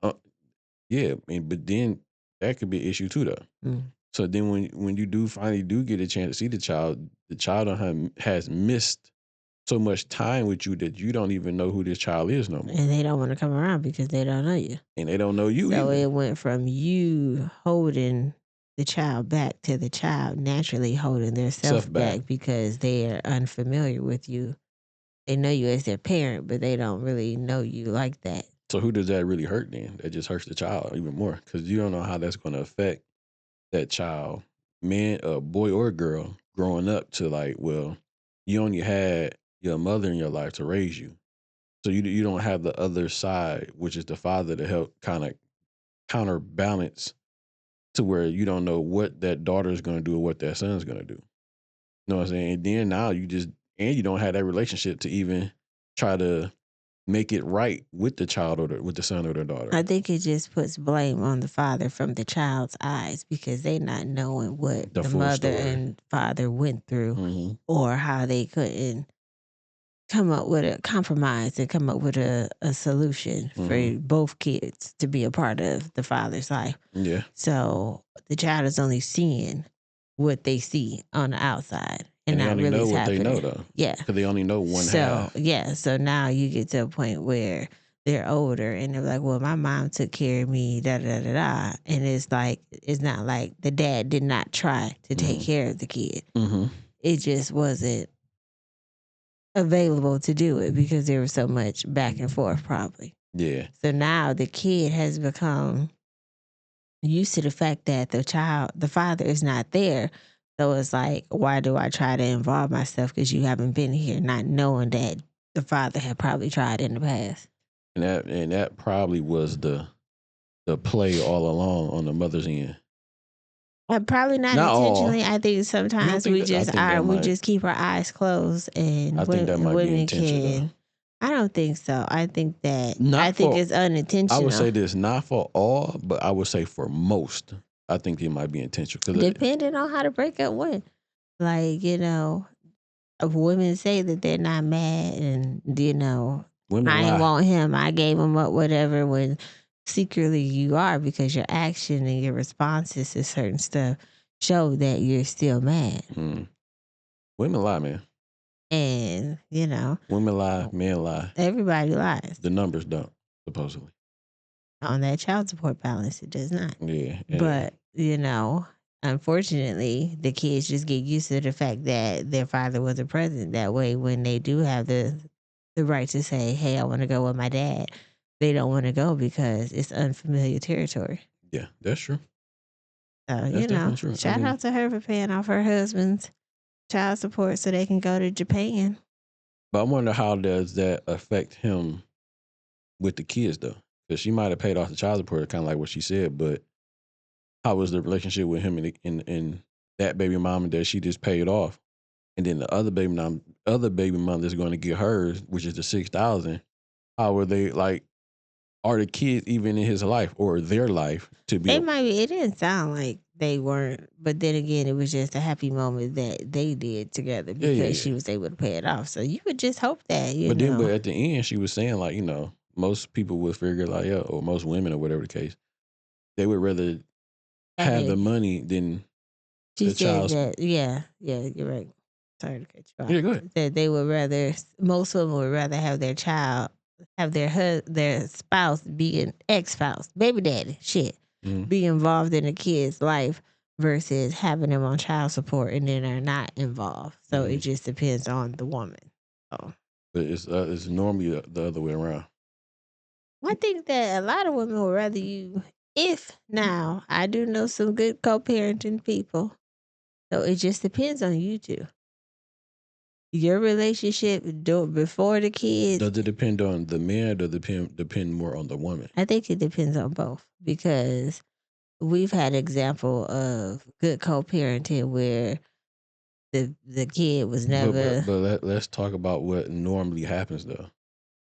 Yeah, but then that could be an issue too, though. Mm. So then when you do finally do get a chance to see the child has missed so much time with you that you don't even know who this child is no more. And they don't want to come around because they don't know you. And they don't know you So either. it went from you holding the child back to the child naturally holding their self back because they are unfamiliar with you. They know you as their parent, but they don't really know you like that. So who does that really hurt then? That just hurts the child even more because you don't know how that's going to affect that child, man, boy or girl, growing up to like, well, you only had your mother in your life to raise you. So you don't have the other side, which is the father, to help kind of counterbalance to where you don't know what that daughter is going to do or what that son's going to do. You know what I'm saying? And then now you don't have that relationship to even try to make it right with the child or with the son or the daughter. I think it just puts blame on the father from the child's eyes because they not knowing what the mother story. and father went through or how they couldn't come up with a compromise and come up with a solution for both kids to be a part of the father's life. Yeah. So the child is only seeing what they see on the outside and they not only really know what happening. they know though. Yeah. Because they only know one half. Yeah. So now you get to a point where they're older and they're like, well, my mom took care of me, da da da da. And it's like, it's not like the dad did not try to take care of the kid. It just wasn't available to do it because there was so much back and forth probably. Yeah. So now the kid has become used to the fact that the father is not there. So it's like, why do I try to involve myself because you haven't been here, not knowing that the father had probably tried in the past. And that probably was the play all along on the mother's end. Probably not intentionally. All. I think sometimes we just keep our eyes closed and I think that might be intentional. I don't think so. I think it's unintentional. I would say this, not for all, but I would say for most. I think it might be intentional. Depending on how the breakup went. Like, women say that they're not mad and, I ain't want him. I gave him up, whatever, when secretly you are because your action and your responses to certain stuff show that you're still mad. Women lie, man. And, women lie, men lie. Everybody lies. The numbers don't, supposedly. On that child support balance, it does not. Yeah. But, unfortunately, the kids just get used to the fact that their father wasn't present. That way, when they do have the right to say, hey, I want to go with my dad, they don't want to go because it's unfamiliar territory. Yeah, that's true. True. Shout out to her for paying off her husband's child support so they can go to Japan. But I wonder how does that affect him with the kids, though? Because she might have paid off the child support, kind of like what she said, but how was the relationship with him and that baby mama that she just paid off? And then the other baby mom that's going to get hers, which is the $6,000. How are they, like, are the kids even in his life or their life to be? It didn't sound like they weren't, but then again, it was just a happy moment that they did together because she was able to pay it off. So you would just hope that, But at the end, she was saying, like, most people would figure, like, yeah, or most women or whatever the case, they would rather have the money than the child. Yeah, you're right. Sorry to cut you off. Yeah, go ahead. That they would rather, most women would rather have their child, have their spouse be an ex-spouse, baby daddy, be involved in a kid's life versus having them on child support and then are not involved. So it just depends on the woman. Oh. But it's normally the other way around. I think that a lot of women would rather you, now I do know some good co-parenting people. So it just depends on you two. Your relationship before the kids. Does it depend on the man or does it depend more on the woman? I think it depends on both because we've had example of good co-parenting where the kid was never. But let's talk about what normally happens though.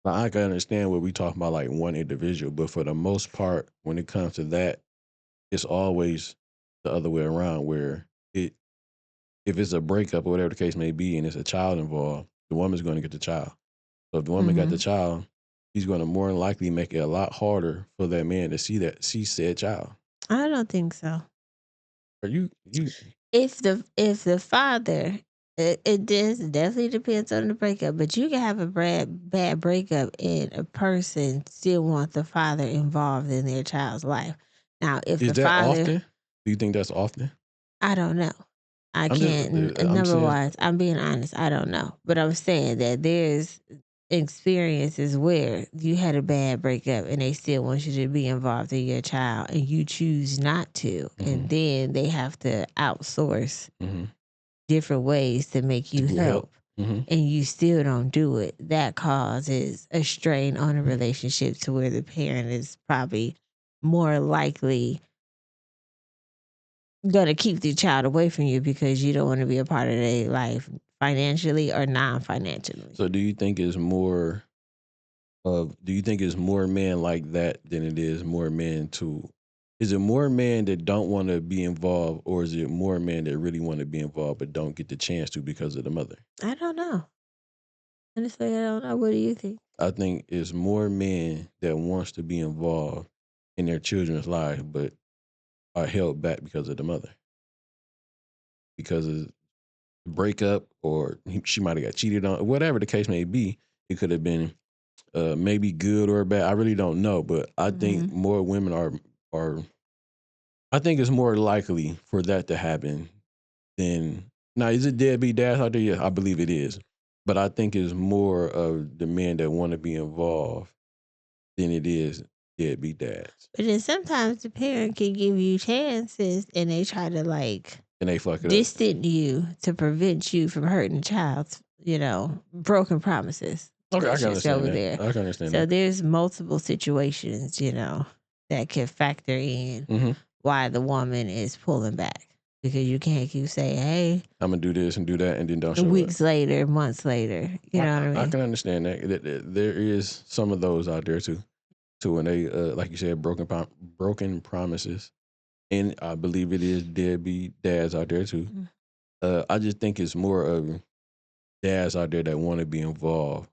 Like, I can understand what we talk about, like one individual, but for the most part, when it comes to that, it's always the other way around. Where if it's a breakup or whatever the case may be, and it's a child involved, the woman's going to get the child. So if the woman got the child, he's going to more than likely make it a lot harder for that man to see said child. I don't think so. Are you If the father, it definitely depends on the breakup, but you can have a bad breakup and a person still want the father involved in their child's life. Now, if is the that father, often? Do you think that's often? I don't know. I I'm just can't. I'm Number saying one, I'm being honest. I don't know, but I'm saying that there's experiences where you had a bad breakup and they still want you to be involved in your child, and you choose not to, and then they have to outsource different ways to make to you get help. help, and you still don't do it. That causes a strain on a relationship to where the parent is probably more likely gonna keep the child away from you because you don't want to be a part of their life financially or non-financially. So do you think it's more do you think it's more men like that than it is more men to is it more men that don't want to be involved, or is it more men that really want to be involved but don't get the chance to because of the mother? I don't know. Honestly, I don't know. What do you think? I think it's more men that wants to be involved in their children's life but are held back because of the mother. Because of the breakup, or she might have got cheated on, whatever the case may be. It could have been maybe good or bad. I really don't know, but I think more women are. I think it's more likely for that to happen than now. Is it deadbeat dads out there? Yeah, I believe it is, but I think it's more of the men that want to be involved than it is deadbeat dads, But then sometimes the parent can give you chances and they try to like and they fuck it up. distant you to prevent you from hurting the child's, broken promises. Okay, I Let's can just go understand over that. there. I can understand So that. there's multiple situations, that can factor in why the woman is pulling back. Because you can't keep saying, hey, I'm gonna do this and do that, and then don't show up. weeks later, months later. You know what I I mean? can understand that there is some of those out there too. When they, like you said, broken promises, and I believe it is deadbeat dads out there too. I just think it's more of dads out there that want to be involved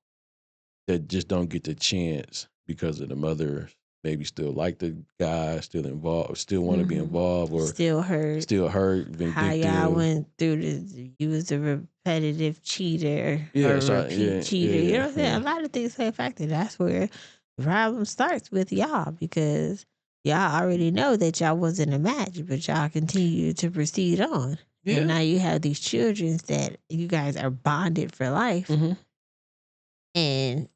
that just don't get the chance because of the mother. Maybe still like the guy, still involved, still want to be involved, or Still hurt. still hurt, How y'all vindictive. went through this. You was a repetitive cheater or Yeah, a so repeat yeah, cheater. You know yeah, what I'm saying? yeah. A lot of things play a factor. That's where the problem starts with y'all because y'all already know that y'all wasn't a match, but y'all continue to proceed on. Yeah. And now you have these children that you guys are bonded for life and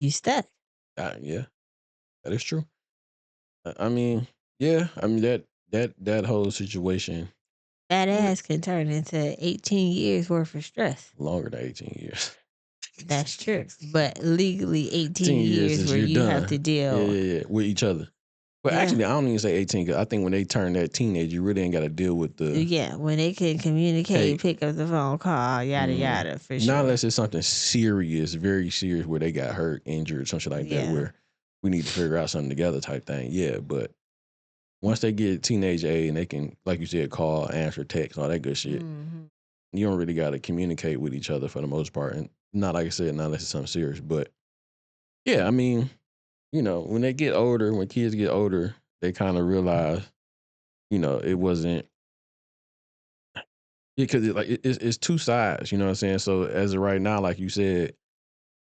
you stuck. Yeah, that is true. I mean, yeah, I mean that whole situation That with ass can turn into 18 years worth of stress. longer than 18 years. That's true. But legally 18 18 years years is where you're you have done. to Yeah, deal. yeah, yeah, with each other. But Yeah. actually, I don't even say 18 because I think when they turn that teenage, you really ain't got to deal with the Yeah, when they can communicate, pick up the phone call, yada yada, for not sure. unless it's something serious, very serious, where they got hurt, injured, something like that, Yeah. where we need to figure out something together type thing. Yeah, but once they get teenage age and they can, like you said, call, answer, text, all that good shit, you don't really got to communicate with each other for the most part. And not like I said, not unless it's something serious. But yeah, I mean, when they get older, when kids get older, they kind of realize, it wasn't because it's two sides. You know what I'm saying? So as of right now, like you said,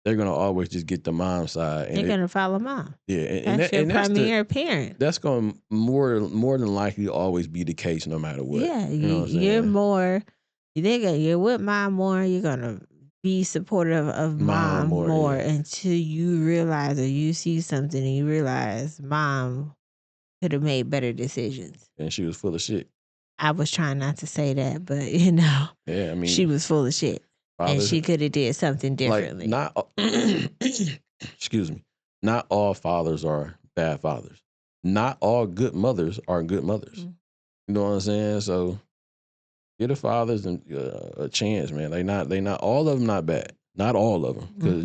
they're gonna always just get the mom side, and They're gonna follow mom. yeah, That's your primary parent. that's gonna more than likely always be the case no matter what. Yeah, You know what I'm you're saying? more. You're with mom more. You're gonna be supportive of Mom mom more, more yeah. until you realize or you see something and you realize mom could have made better decisions. And she was full of shit. I was trying not to say that, but Yeah, I mean, she was full of shit, and fathers she could have did something like differently. not. Excuse me. Not all fathers are bad fathers. Not all good mothers are good mothers. You know what I'm saying? So give the fathers a chance, man. They not all of them not bad. Not all of them, because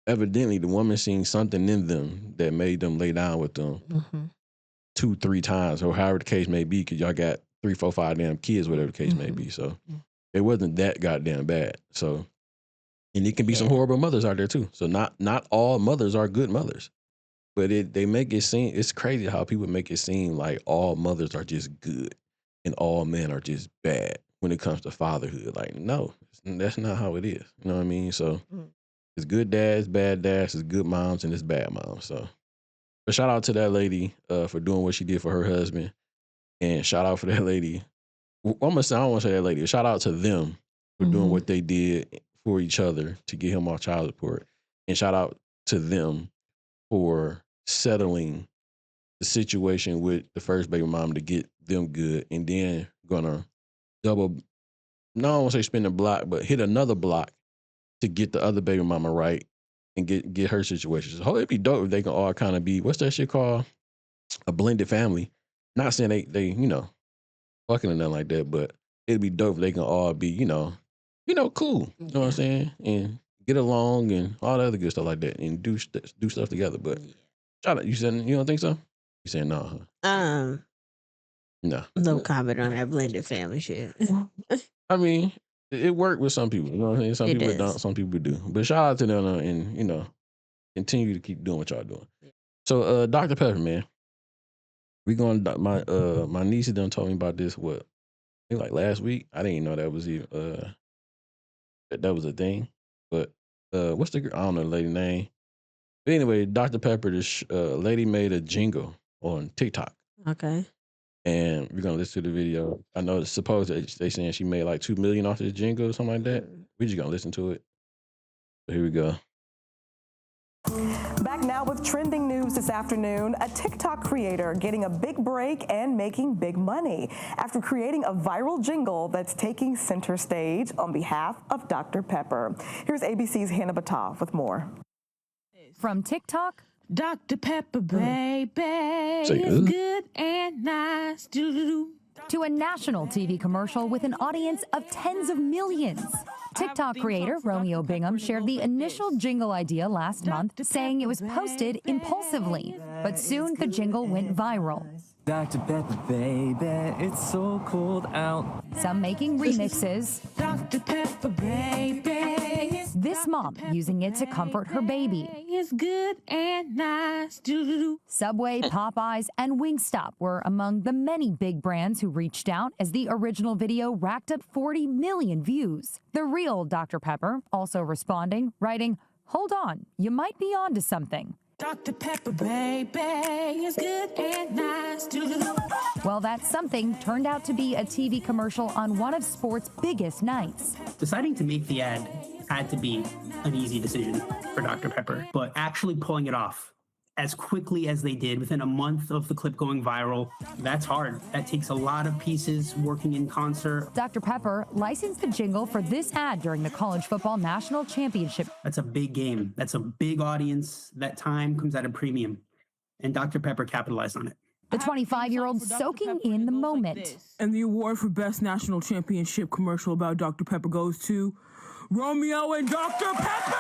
evidently the woman seen something in them that made them lay down with them 2-3 times, or however the case may be, because y'all got 3, 4, 5 damn kids, whatever the case may be. So it wasn't that goddamn bad. So, and it can be some horrible mothers out there too. So not all mothers are good mothers. But they make it seem, it's crazy how people make it seem like all mothers are just good and all men are just bad when it comes to fatherhood. Like, no, that's not how it is. You know what I mean? So it's good dads, bad dads, it's good moms, and it's bad moms. So, but shout out to that lady for doing what she did for her husband, and shout out for that lady. I'm gonna say, I don't want to say that lady. Shout out to them for doing what they did for each other to get him off child support, and shout out to them for settling the situation with the first baby mom to get them good, and then gonna double. No, I don't want to say spin the block, but hit another block to get the other baby mama right and get her situation. So it'd be dope if they can all kind of be, what's that shit called? A blended family. Not saying they fucking or nothing like that, but it'd be dope if they can all be cool. You know what I'm saying? And get along and all the other good stuff like that, and do stuff together. But shout out, you said you don't think so? You saying no? Huh? No. No comment on that blended family shit. I mean, it worked with some people. You know what I'm saying? Some It people does. don't. Some people do. But shout out to them, and continue to keep doing what y'all doing. So, Dr. Pepper, man, we going. My niece done told me about this. What? I think like last week. I didn't even know that was even that was a thing. But what's the I don't know the lady name. But anyway, Dr. Pepper, this lady made a jingle on TikTok. Okay. And we're gonna listen to the video. I know it's supposed that they saying she made like $2 million off this jingle or something like that. We just gonna listen to it. So here we go. Back now with trending news this afternoon, a TikTok creator getting a big break and making big money after creating a viral jingle that's taking center stage on behalf of Dr. Pepper. Here's ABC's Hannah Batov with more. From TikTok, Dr. Pepper, baby, is good and nice. To a national TV commercial with an audience of tens of millions. TikTok creator Romeo Bingham shared the initial jingle idea last month, saying it was posted impulsively. But soon the jingle went viral. Dr. Pepper, baby, it's so cold out. Some making remixes. Dr. Pepper, baby. This mom using it to comfort her baby. It's good and nice. Subway, Popeyes, and Wingstop were among the many big brands who reached out as the original video racked up 40 million views. The real Dr. Pepper also responding, writing, "Hold on, you might be onto something." Dr. Pepper, baby, is good and nice. Well, that something turned out to be a TV commercial on one of sports' biggest nights. Deciding to make the ad had to be an easy decision for Dr. Pepper, but actually pulling it off as quickly as they did within a month of the clip going viral, that's hard. That takes a lot of pieces working in concert. Dr. Pepper licensed the jingle for this ad during the College Football National Championship. That's a big game. That's a big audience. That time comes at a premium, and Dr. Pepper capitalized on it. The 25-year-old soaking in the moment. And the award for Best National Championship commercial about Dr. Pepper goes to Romeo and Dr. Pepper!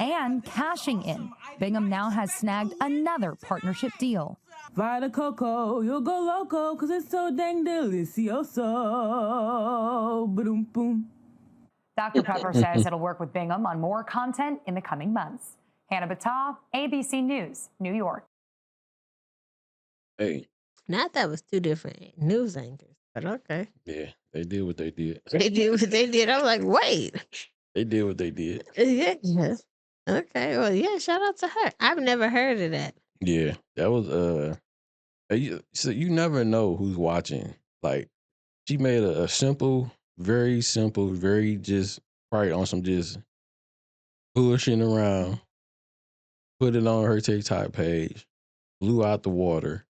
And cashing in. Bingham now has snagged another partnership deal. Vita Coco, you'll go loco, cause it's so dang delicioso. Boom, boom. Dr. Pepper says it'll work with Bingham on more content in the coming months. Hannah Batah, ABC News, New York. Hey. Not that was two different news anchors, but okay. Yeah, they did what they did. They did what they did. I'm like, wait. They did what they did. Yeah. Okay. Well, yeah, shout out to her. I've never heard of that. Yeah, that was so you never know who's watching. Like, she made a simple, very just probably on some just bullshitting around, put it on her TikTok page, blew out the water,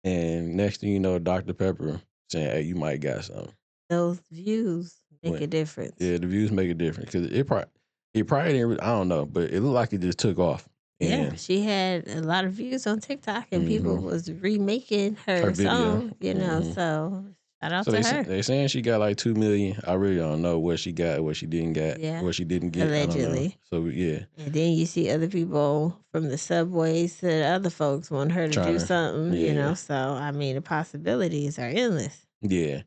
and next thing you know, Dr. Pepper saying, "Hey, you might got something." Those views make a difference. Yeah, the views make a difference because it probably didn't. I don't know, but it looked like it just took off. Yeah, she had a lot of views on TikTok, and people was remaking her song. You know, so shout out to her. They saying she got like 2 million. I really don't know what she got, what she didn't get, what she didn't get. Allegedly. So yeah. And then you see other people from the subways to the other folks want her to do something. You know, so I mean the possibilities are endless. Yeah.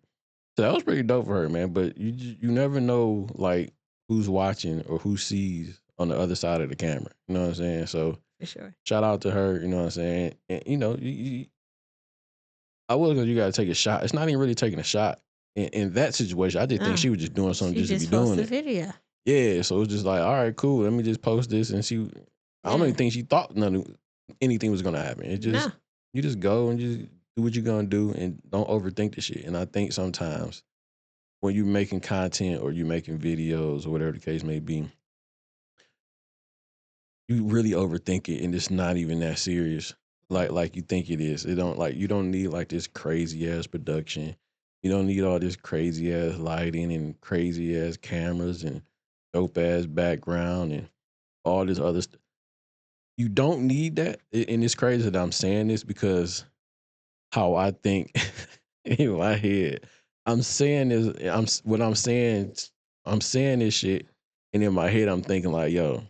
So that was pretty dope for her, man. But you never know like who's watching or who sees on the other side of the camera. You know what I'm saying? So For sure. Shout out to her, you know what I'm saying? And, I was because you got to take a shot. It's not even really taking a shot. In that situation, I just think she was just doing something She just to be just doing posted it. video. Yeah, so it was just like, all right, cool. Let me just post this, and I don't even think she thought anything was gonna happen. It just you just go and just do what you're gonna do, and don't overthink the shit. And I think sometimes when you're making content or you're making videos or whatever the case may be, you really overthink it, and it's not even that serious. Like you think it is. You don't need like this crazy ass production. You don't need all this crazy ass lighting and crazy ass cameras and dope ass background and all this other stuff. You don't need that. And it's crazy that I'm saying this because how I think in my head, I'm saying this, I'm saying this shit, and in my head I'm thinking like, yo,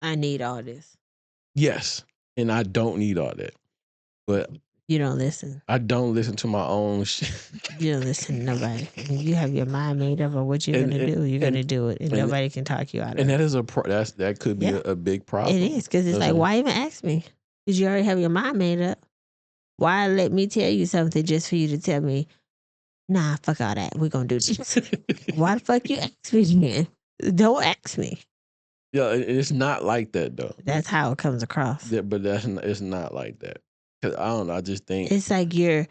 I need all this. yes, and I don't need all that. But you don't listen. I don't listen to my own shit. You don't listen to nobody. You have your mind made up of what you're gonna do. You're gonna do it, and nobody can talk you out of it. And that is that could be a big problem. It is because it's like, why even ask me? Because you already have your mind made up. Why let me tell you something just for you to tell me, nah, fuck all that. We're gonna do this. Why the fuck you ask me then? Don't ask me. Yeah, it's not like that though. That's how it comes across. Yeah, but it's not like that. Cause I don't know. I just think it's like you're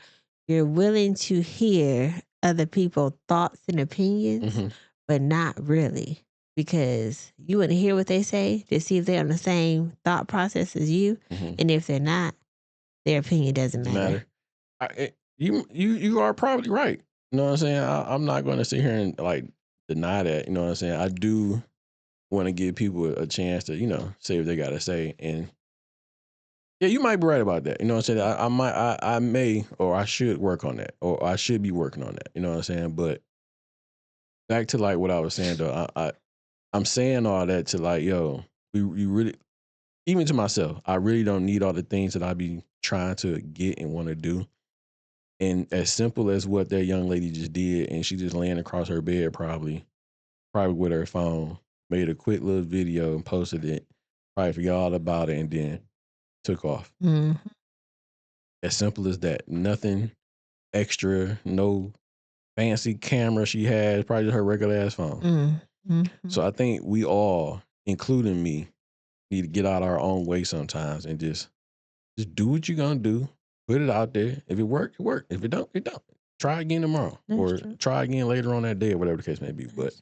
willing to hear other people's thoughts and opinions, but not really, because you want to hear what they say to see if they're on the same thought process as you, and if they're not, their opinion doesn't matter. You are probably right. You know what I'm saying? I'm not going to sit here and like deny that. You know what I'm saying? I do want to give people a chance to say what they got to say, and yeah, you might be right about that. You know what I'm saying? I may, or I should work on that, or I should be working on that. You know what I'm saying? But back to like what I was saying though, I'm saying all that to like, yo, you really, even to myself, I really don't need all the things that I be trying to get and want to do. And as simple as what that young lady just did, and she just laying across her bed, probably with her phone, made a quick little video and posted it, probably forgot all about it, and then took off. As simple as that. Nothing extra, no fancy camera she has, probably just her regular ass phone. So I think we all, including me, need to get out our own way sometimes and just do what you're gonna do. Put it out there. If it work, it work. If it don't, it don't. Try again tomorrow. Or try again later on that day, or whatever the case may be. But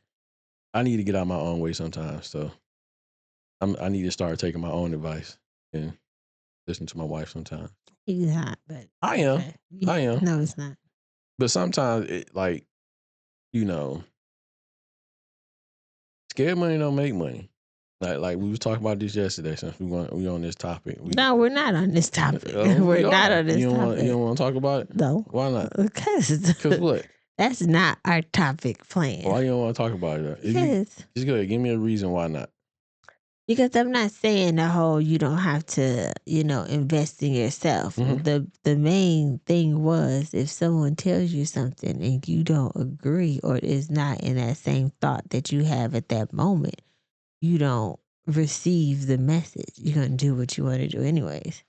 I need to get out my own way sometimes. So I need to start taking my own advice and listen to my wife sometimes. He's not, but I am. I am. No, it's not. But sometimes it scared money don't make money. Like we was talking about this yesterday. Since we on this topic. No, we're not on this topic. We're not on this topic. You don't want to talk about it? No. Why not? Because what? That's not our topic plan. Why you don't want to talk about it? Just go ahead. Give me a reason why not. Because I'm not saying the whole you don't have to, invest in yourself. The main thing was if someone tells you something and you don't agree or is not in that same thought that you have at that moment, you don't receive the message. You're going to do what you want to do anyways.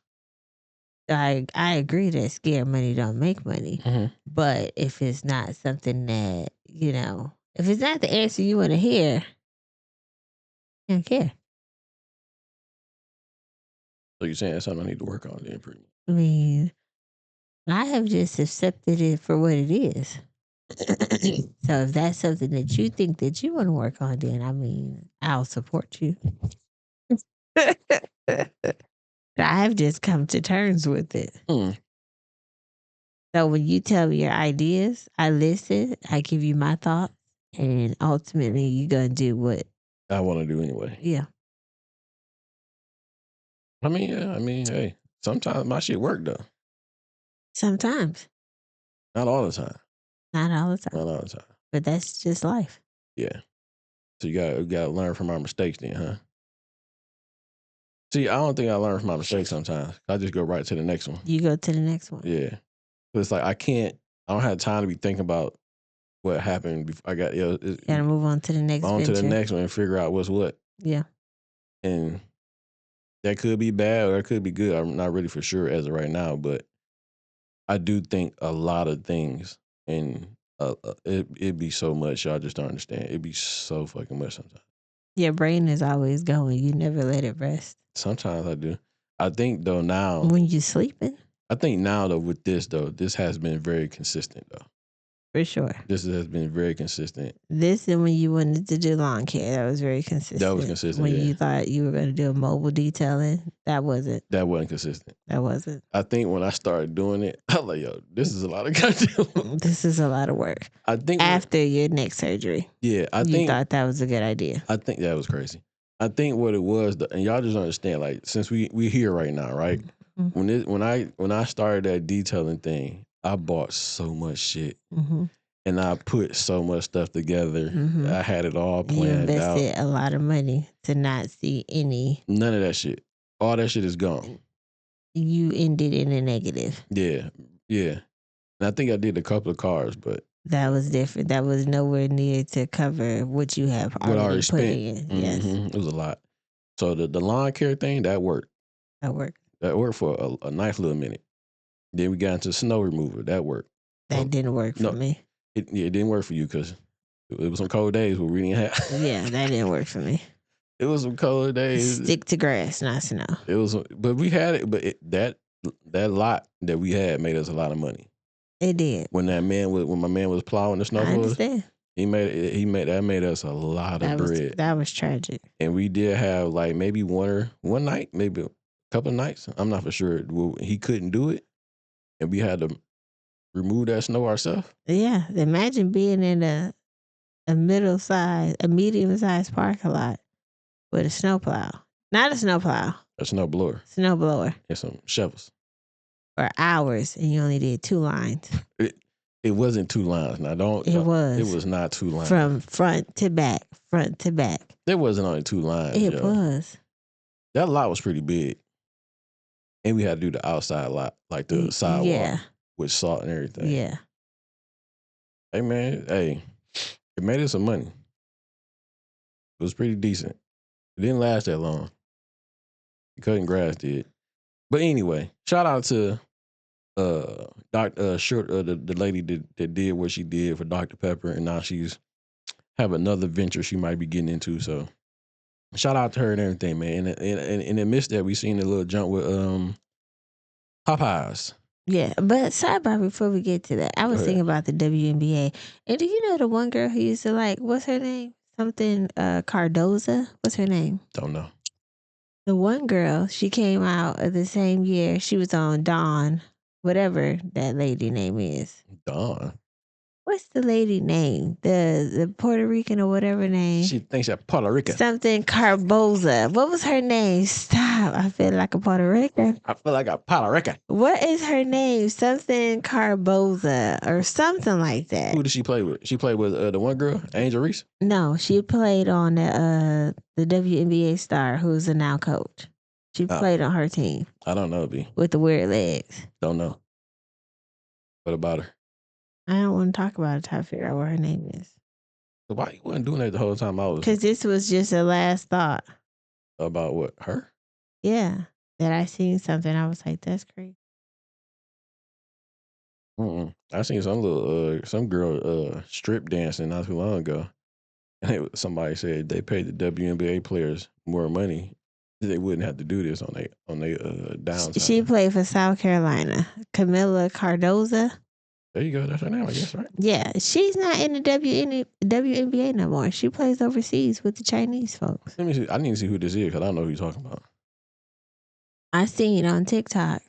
I agree that scared money don't make money. But if it's not something that, if it's not the answer you want to hear, you don't care. So you're saying that's something I need to work on then, pretty much. I mean, I have just accepted it for what it is. So if that's something that you think that you want to work on, then I'll support you. I've just come to terms with it. So when you tell me your ideas, I listen, I give you my thoughts, and ultimately you're going to do what I want to do anyway. Yeah. Hey, sometimes my shit work though. Sometimes. Not all the time. Not all the time. Not all the time. But that's just life. Yeah. So you gotta learn from our mistakes then, huh? See, I don't think I learn from my mistakes sometimes. I just go right to the next one. You go to the next one. Yeah. But it's like I don't have time to be thinking about what happened before. Gotta move on to the next on venture. to the next one and figure out what's what. Yeah. And That could be bad or it could be good. I'm not really for sure as of right now, but I do think a lot of things, and it'd be so much y'all just don't understand. It'd be so fucking much sometimes. Your brain is always going. You never let it rest. Sometimes I do. I think though now when you sleeping. I think now though with this though, this has been very consistent though. For sure. This has been very consistent. This and when you wanted to do lawn care, that was very consistent. That was consistent. When yeah. you thought you were going to do a mobile detailing, that wasn't. That wasn't consistent. That wasn't. I think when I started doing it, I was like, yo, this is a lot of goddamn. This is a lot of work. I think after your neck surgery. Yeah, I you think thought that was a good idea. I think that was crazy. I think what it was, and y'all just understand, like since we here right now, right? Mm-hmm. When I started that detailing thing, I bought so much shit. Mm-hmm. And I put so much stuff together. Mm-hmm. I had it all planned You out. invested a lot of money to not see any. None of that shit. All that shit is gone. You ended in a negative. Yeah. Yeah. And I think I did a couple of cars, but that was different. That was nowhere near to cover what you have already put in. Yes. It was a lot. So the lawn care thing, that worked. That worked. That worked for a nice little minute. Then we got into snow removal. That worked. That didn't work for me. It didn't work for you because it was some cold days where we didn't have. Yeah, that didn't work for me. It was some cold days. Stick to grass, not snow. It was, but we had it. But that lot that we had made us a lot of money. It did. When my man was plowing the snow I understand. He made us a lot of bread. That was tragic. And we did have like maybe one night, maybe a couple of nights. I'm not for sure. He couldn't do it, and we had to remove that snow ourselves. Yeah, imagine being in a medium-sized parking lot with a snowplow. Not a snowplow. A snow blower. Snowblower. And some shovels. For hours, and you only did 2 lines. It wasn't 2 lines. Now It was. It was not 2 lines. From front to back. There wasn't only 2 lines. It was. That lot was pretty big. And we had to do the outside lot, like the sidewalk. Yeah. With salt and everything. Yeah. Hey, man. Hey, it made us some money. It was pretty decent. It didn't last that long. Cutting grass did. But anyway, shout out to the lady that did what she did for Dr. Pepper, and now she's have another venture she might be getting into. So shout out to her and everything, man. And in the midst of that, we seen a little jump with Popeyes. Yeah, but sidebar before we get to that, I was thinking about the WNBA. And do you know the one girl who used to what's her name? Something Cardoza? What's her name? Don't know. The one girl, she came out of the same year. She was on Dawn, whatever that lady name is. Dawn. What's the lady name? The Puerto Rican or whatever name. She thinks she's Puerto Rican. Something Carboza. What was her name? Stop. I feel like a Puerto Rican. I feel like a Puerto Rican. What is her name? Something Carboza or something like that. Who did she play with? She played with the one girl, Angel Reese? No, she played on the WNBA star who's a now coach. She played on her team. I don't know, B. With the weird legs. Don't know. What about her? I don't want to talk about it till I figure out what her name is. So why you wasn't doing that the whole time I was? Because this was just a last thought. About what? Her? Yeah. That I seen something. I was like, that's crazy. I seen some girl strip dancing not too long ago. And somebody said they paid the WNBA players more money. They wouldn't have to do this on their downtime. She played for South Carolina. Camila Cardoza. There you go. That's her name, I guess, right? Yeah. She's not in the WNBA no more. She plays overseas with the Chinese folks. Let me see. I need to see who this is because I don't know who you're talking about. I seen it on TikTok.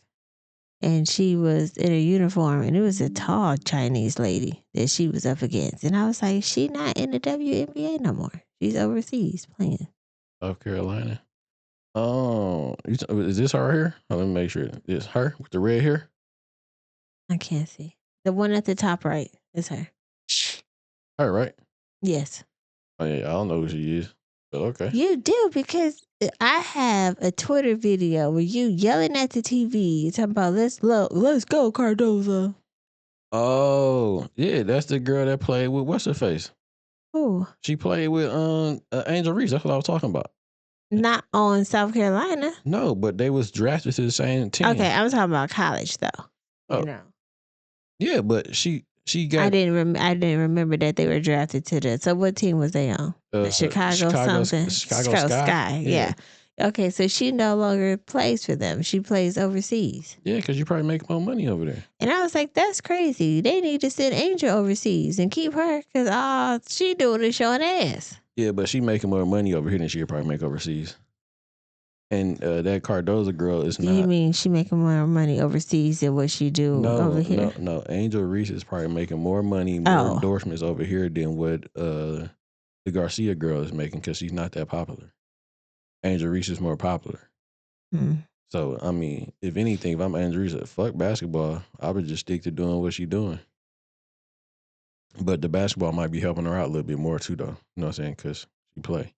And she was in a uniform, and it was a tall Chinese lady that she was up against. And I was like, she not in the WNBA no more. She's overseas playing. South Carolina. Oh, is this her here? Oh, let me make sure. It's her with the red hair? I can't see. The one at the top right is her. Her, right? Yes. Oh, yeah, I don't know who she is. But okay. You do, because I have a Twitter video where you yelling at the TV talking about let's go Cardoza. Oh, yeah, that's the girl that played with what's her face? Who? She played with Angel Reese. That's what I was talking about. Not on South Carolina. No, but they was drafted to the same team. Okay, I'm talking about college though. Oh. You know. Yeah, but she got. I didn't remember that they were drafted to the. So what team was they on? The Chicago something. The Chicago Sky. Yeah. Okay, so she no longer plays for them. She plays overseas. Yeah, because you probably make more money over there. And I was like, that's crazy. They need to send Angel overseas and keep her because all she doing is showing ass. Yeah, but she making more money over here than she could probably make overseas. And that Cardoza girl is not. You mean she making more money overseas than what she do over here? No. Angel Reese is probably making more money, more endorsements over here than what the Garcia girl is making because she's not that popular. Angel Reese is more popular. So, I mean, if anything, if I'm Angel Reese, fuck basketball, I would just stick to doing what she's doing. But the basketball might be helping her out a little bit more too, though. You know what I'm saying? Because she play.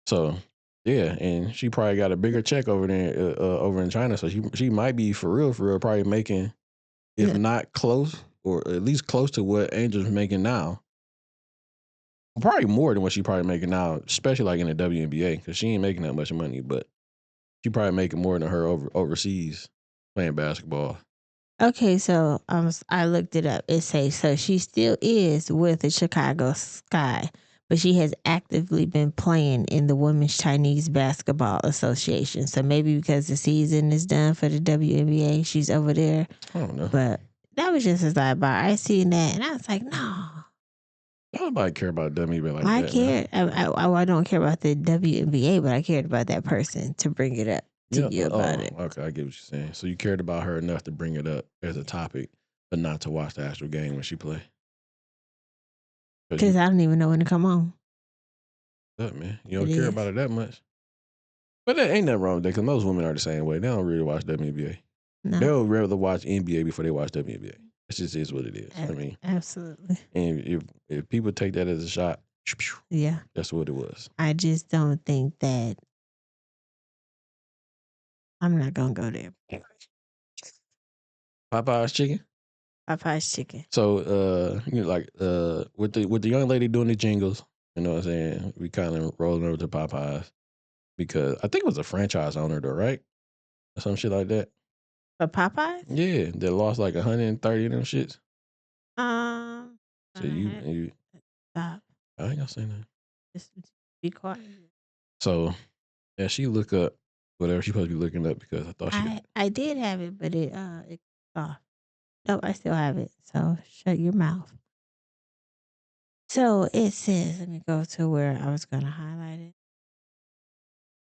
So, yeah, and she probably got a bigger check over there, over in China. So she might be for real, probably making, if not close, or at least close to what Angel's making now. Probably more than what she probably making now, especially like in the WNBA, because she ain't making that much money, but she probably making more than her overseas playing basketball. Okay, so I looked it up. It says so she still is with the Chicago Sky, but she has actively been playing in the Women's Chinese Basketball Association. So maybe because the season is done for the WNBA, she's over there. I don't know. But that was just a sidebar. I seen that and I was like, no. Nobody care about WNBA like I that. care. I don't care about the WNBA, but I cared about that person to bring it up to you about it. Okay, I get what you're saying. So you cared about her enough to bring it up as a topic, but not to watch the actual game when she play. Because I don't even know when to come on. Up, man. You don't care about it that much. But there ain't nothing wrong with that because most women are the same way. They don't really watch WNBA. No. They'll rather watch NBA before they watch WNBA. It just is what it is. I mean, absolutely. And if people take that as a shot, yeah, that's what it was. I just don't think that. I'm not gonna go there. Popeye's chicken. Popeye's chicken. So you know, like with the young lady doing the jingles, you know what I'm saying? We kind of rolling over to Popeyes because I think it was a franchise owner though, right? Or some shit like that. For Popeyes? Yeah, they lost like 130 of them shits. So you stop. I ain't gonna say nothing. Just be quiet. So yeah, she look up whatever she's supposed to be looking up because I thought I did have it, but it off. Nope, I still have it. So shut your mouth. So it says, let me go to where I was gonna highlight it.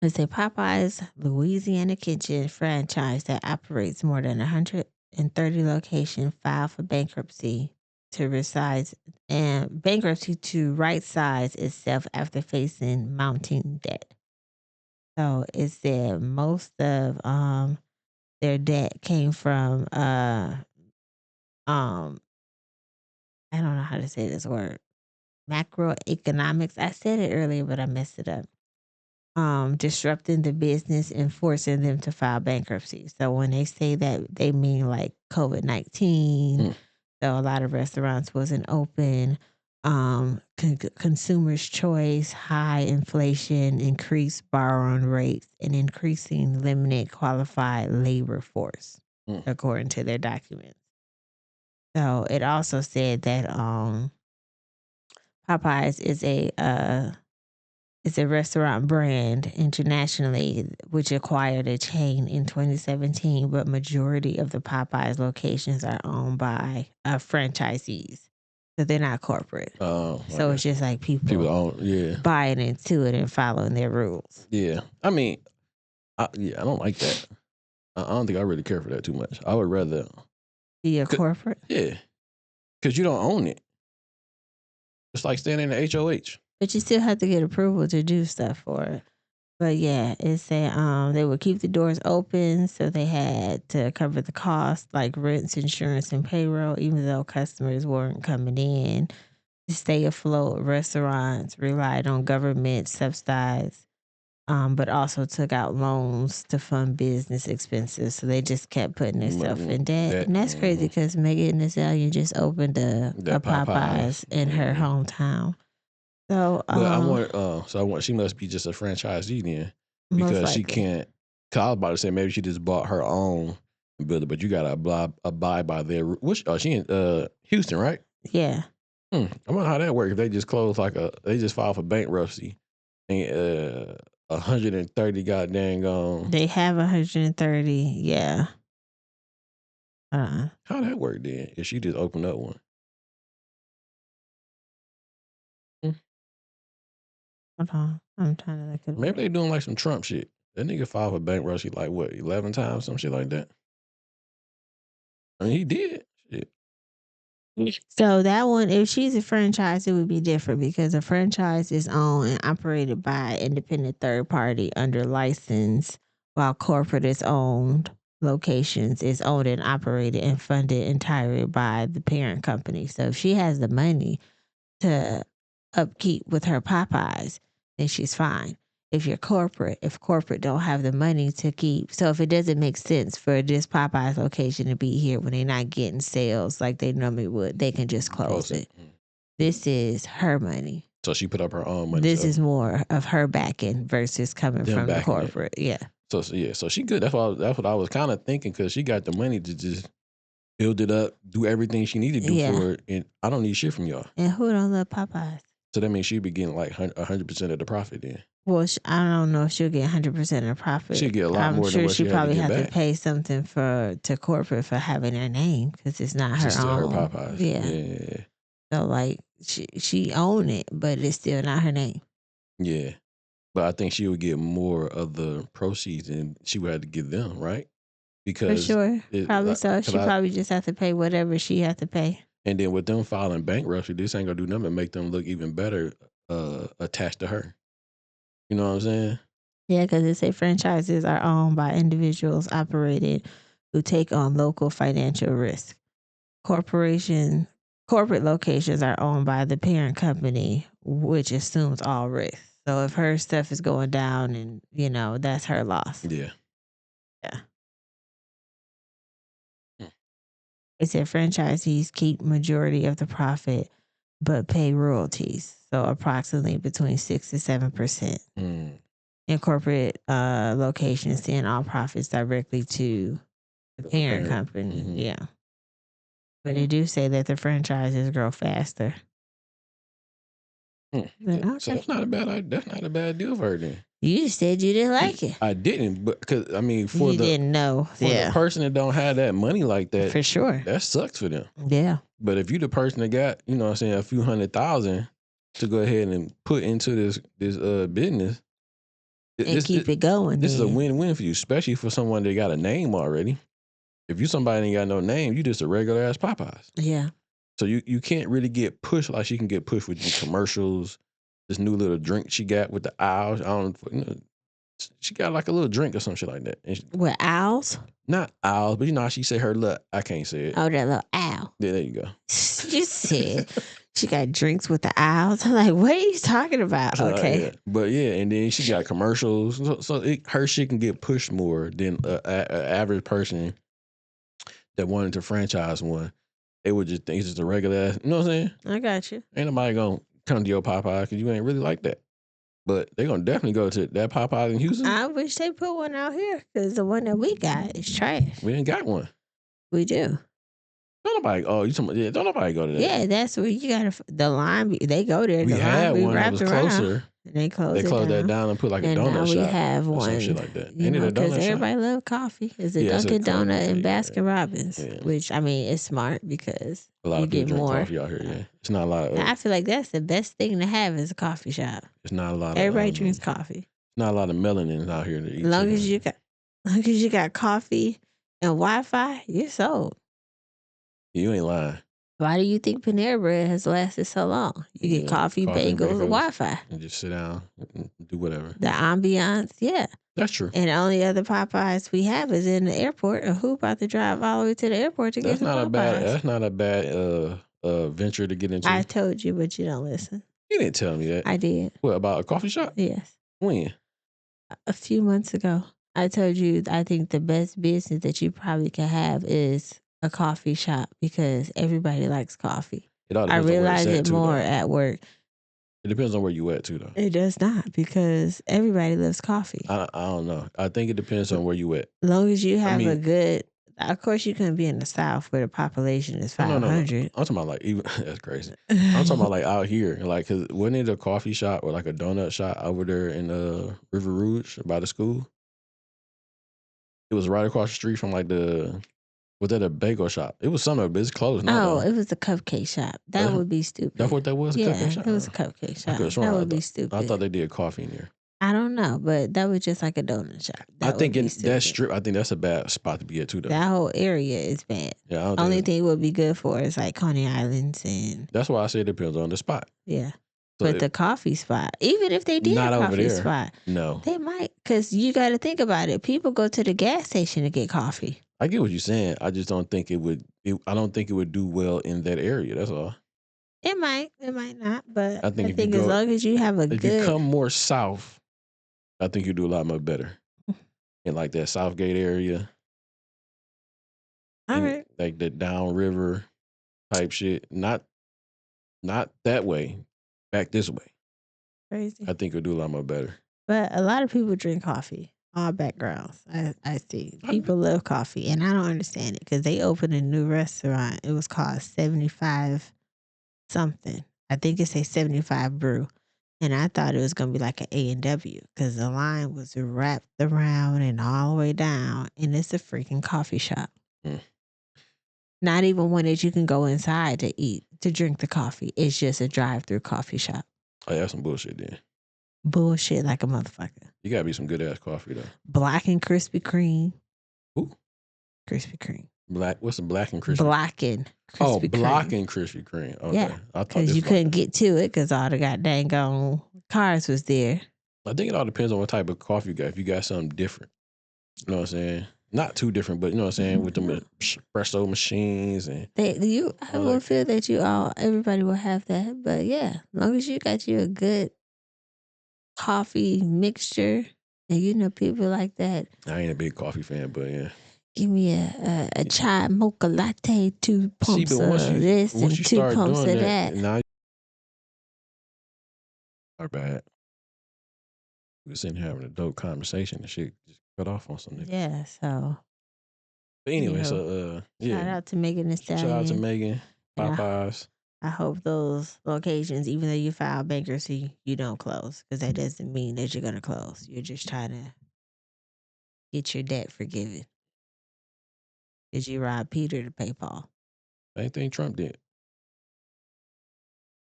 It's a Popeyes Louisiana Kitchen franchise that operates more than 130 locations filed for bankruptcy to right size itself after facing mounting debt. So it said most of their debt came from I don't know how to say this word. Macroeconomics. I said it earlier, but I messed it up. Disrupting the business and forcing them to file bankruptcy. So when they say that, they mean like COVID-19. So a lot of restaurants wasn't open. Consumers' choice, high inflation, increased borrowing rates, and increasing limited qualified labor force, according to their documents. So it also said that Popeyes is a restaurant brand internationally, which acquired a chain in 2017, but majority of the Popeyes locations are owned by franchisees. So they're not corporate. Oh, so it's just like people own, buying into it and following their rules. Yeah. I mean, I don't like that. I don't think I really care for that too much. I would rather be a corporate. Yeah. Because you don't own it. It's like staying in the HOH. But you still have to get approval to do stuff for it. But yeah, it said they would keep the doors open, so they had to cover the cost like rents, insurance, and payroll, even though customers weren't coming in. To stay afloat, restaurants relied on government subsidies, but also took out loans to fund business expenses. So they just kept putting themselves in debt. And that's crazy because Megan Thee Stallion just opened a Popeyes in her hometown. So, But I want, she must be just a franchisee then, most because she likely. can't. Cause I was about to say maybe she just bought her own builder, but you gotta abide by their. Which she in Houston, right? Yeah. I wonder how that works. If they just they just filed for bankruptcy, and 130 goddamn gone. They have 130. Yeah. How that work then? If she just opened up one. Hold on. I'm trying to look at it. Maybe they doing like some Trump shit. That nigga filed for bankruptcy like what, 11 times, some shit like that. I mean, he did. Shit. So that one, if she's a franchise, it would be different because a franchise is owned and operated by independent third party under license, while corporate is owned. Locations is owned and operated and funded entirely by the parent company. So if she has the money to upkeep with her Popeyes, then she's fine. If corporate don't have the money to keep, so if it doesn't make sense for this Popeyes location to be here when they're not getting sales like they normally would, they can just close it. This is her money. So she put up her own money. This is more of her backing versus coming Them from the backing it. corporate. Yeah. So she good. That's what I was kind of thinking, because she got the money to just build it up, do everything she need to do for it, and I don't need shit from y'all. And who don't love Popeyes? So that means she'd be getting like 100% of the profit then. Well, I don't know if she'll get 100% of profit. She'll get a lot more than what she probably had to have get to back. pay something to corporate for having her name because it's not her It's still her own. Popeyes. Yeah. So like she own it, but it's still not her name. Yeah. But I think she would get more of the proceeds and she would have to give them, right? For Because sure. Probably so. She I- probably just have to pay whatever she has to pay. And then with them filing bankruptcy, this ain't gonna do nothing but make them look even better attached to her. You know what I'm saying? Yeah, because it say franchises are owned by individuals operated who take on local financial risk. Corporate locations are owned by the parent company, which assumes all risk. So if her stuff is going down, and that's her loss. Yeah. Yeah. It said franchisees keep majority of the profit, but pay royalties. So approximately between 6 to 7%. In corporate locations, send all profits directly to the parent company. Yeah. But they do say that the franchises grow faster. So that's not a bad deal for her then. You just said you didn't like it. I didn't, but because I mean, didn't know. For the person that don't have that money like that, For sure. that sucks for them. Yeah. But if you the person that got, you know what I'm saying, a few $100,000 to go ahead and put into this business, And keep it going. This is a win-win for you, especially for someone that got a name already. If you somebody ain't got no name, you just a regular ass Popeyes. Yeah. So you can't really get pushed like she can get pushed with these commercials. This new little drink she got with the owls. She got like a little drink or some shit like that. With owls? Not owls, but you know how she say her look. I can't say it. Oh, that little owl. Yeah, there you go. You said she got drinks with the owls. I'm like, what are you talking about? Okay. Yeah. But yeah, and then she got commercials. So her shit can get pushed more than an average person that wanted to franchise one. They would just think it's just a regular ass. You know what I'm saying? I got you. Ain't nobody gonna come to your Popeye because you ain't really like that. But they gonna definitely go to that Popeye in Houston. I wish they put one out here because the one that we got is trash. We ain't got one. We do. Don't nobody. Oh, you talking? Yeah, don't nobody go to that. Yeah, that's where you got the line. They go there. We the had line one that was closer. And they closed They closed that down and put like a and donut now we shop have or one. some shit like that. You Ain't it know, a because donut shop? everybody love coffee. It's a Yeah, it's a Dunkin' coffee Donut and thing, yeah. Baskin Robbins, Yeah. which I mean, it's smart because A lot you of people get drink more. coffee out here. Yeah, it's not a lot. I feel like that's the best thing to have is a coffee shop. It's not a lot. Everybody drinks coffee. Not a lot of melanin out here to eat. As long as you got coffee and Wi-Fi, you're sold. You ain't lying. Why do you think Panera Bread has lasted so long? You get coffee, bagels, and Wi-Fi. And just sit down and do whatever. The ambiance, yeah. That's true. And the only other Popeyes we have is in the airport. And who about to drive all the way to the airport to get some Popeyes? That's not a bad venture to get into. I told you, but you don't listen. You didn't tell me that. I did. What, about a coffee shop? Yes. When? A few months ago. I told you I think the best business that you probably can have is a coffee shop because everybody likes coffee. It all I depends on where it's realize at it too, more though. at work. It depends on where you at too, though. It does not, because everybody loves coffee. I don't know. I think it depends on where you at. As long as you have mean- a good, of course, you couldn't be in the South where the population is No. 500. I'm talking about like even that's crazy. I'm talking about like out here, like, cause wasn't it a coffee shop or like a donut shop over there in River Rouge by the school? It was right across the street from like was that a bagel shop? It was something, but it's closed now. Oh, it was a cupcake shop. That would be stupid. That's what that was. A Yeah, cupcake shop. it was a cupcake I shop. could have sworn. That would be stupid. I thought they did coffee in there. I don't know, but that was just like a donut shop. I think in that strip. I think that's a bad spot to be at too, though. That whole area is bad. Yeah, I don't Only think thing would be good for is like Coney Islands and that's why I say it depends on the spot. yeah. So But the coffee spot, even if they did not a over coffee there. spot, No, they might, because you got to think about it. People go to the gas station to get coffee. I get what you're saying. I just don't think it would. I don't think it would do well in that area. That's all. It might not, but I I think think, if you as go- long as you have a If good, you come more south, I think you do a lot more better in like that Southgate area, all and right, like the downriver type shit. Not that way. Back this way. crazy. I think it'll do a lot more better. But a lot of people drink coffee, all backgrounds. I see. People love coffee, and I don't understand it because they opened a new restaurant. It was called 75 something. I think it's a 75 Brew. And I thought it was going to be like an A&W because the line was wrapped around and all the way down. And it's a freaking coffee shop. Mm. Not even one that you can go inside to drink the coffee. It's just a drive-through coffee shop. Oh, yeah, that's some bullshit then. Bullshit like a motherfucker. You gotta be some good ass coffee though. Black and Krispy Kreme. Who? Krispy Kreme. Black. What's the black and Krispy? Black and Krispy Kreme. Black and Krispy Kreme. Okay. Yeah, I thought because you couldn't get to it because all the goddamn gone cars was there. I think it all depends on what type of coffee you got. If you got something different, you know what I'm saying? Not too different, but you know what I'm saying, with the espresso machines and I will feel that everybody will have that. But yeah, as long as you got you a good coffee mixture, and you know people like that. I ain't a big coffee fan, but yeah. Give me a chai mocha latte, 2 pumps but of this and 2 pumps of that. Now are bad. We were sitting here having a dope conversation and shit just cut off on something. Yeah, so. But anyway, You know, so yeah. Shout out to Megan Thee Stallion. Shout out to Megan. Yeah. Popeyes. I hope those locations, even though you file bankruptcy, you don't close because that doesn't mean that you're going to close. You're just trying to get your debt forgiven. Did you rob Peter to pay Paul? Same thing Trump did.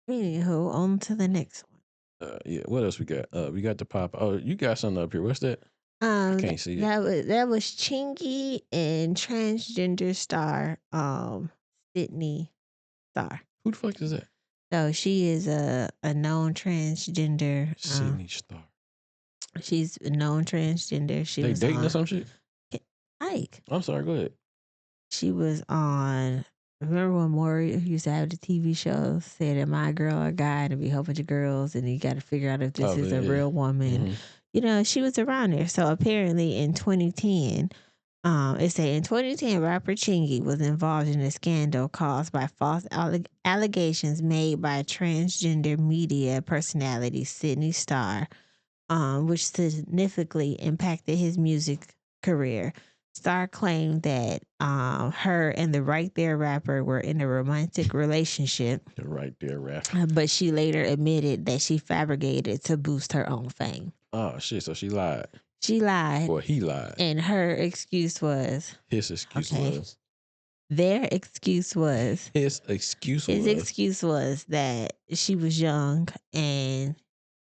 Anywho, on to the next one. Yeah. What else we got? We got the pop. Oh, you got something up here. What's that? I can't see it. That was Chingy and transgender star, Sydney Star. Who the fuck is that? So she is a known transgender. Sydney Star. She's a known transgender. She they was dating or some shit? Ike. I'm sorry, go ahead. She was on. Remember when Maury used to have the TV show, said, "Am I a girl or a guy?" And it'd be a whole bunch of girls, and you got to figure out if this is a real woman. Mm-hmm. You know, she was around there. So apparently in 2010, it said in 2010, rapper Chingy was involved in a scandal caused by false allegations made by transgender media personality Sydney Star, which significantly impacted his music career. Star claimed that her and the Right There rapper were in a romantic relationship. The Right There rapper. But she later admitted that she fabricated to boost her own fame. Oh, shit. So she lied. She lied. Or he lied. And her excuse was... His excuse was... Their excuse was... His excuse was that she was young. And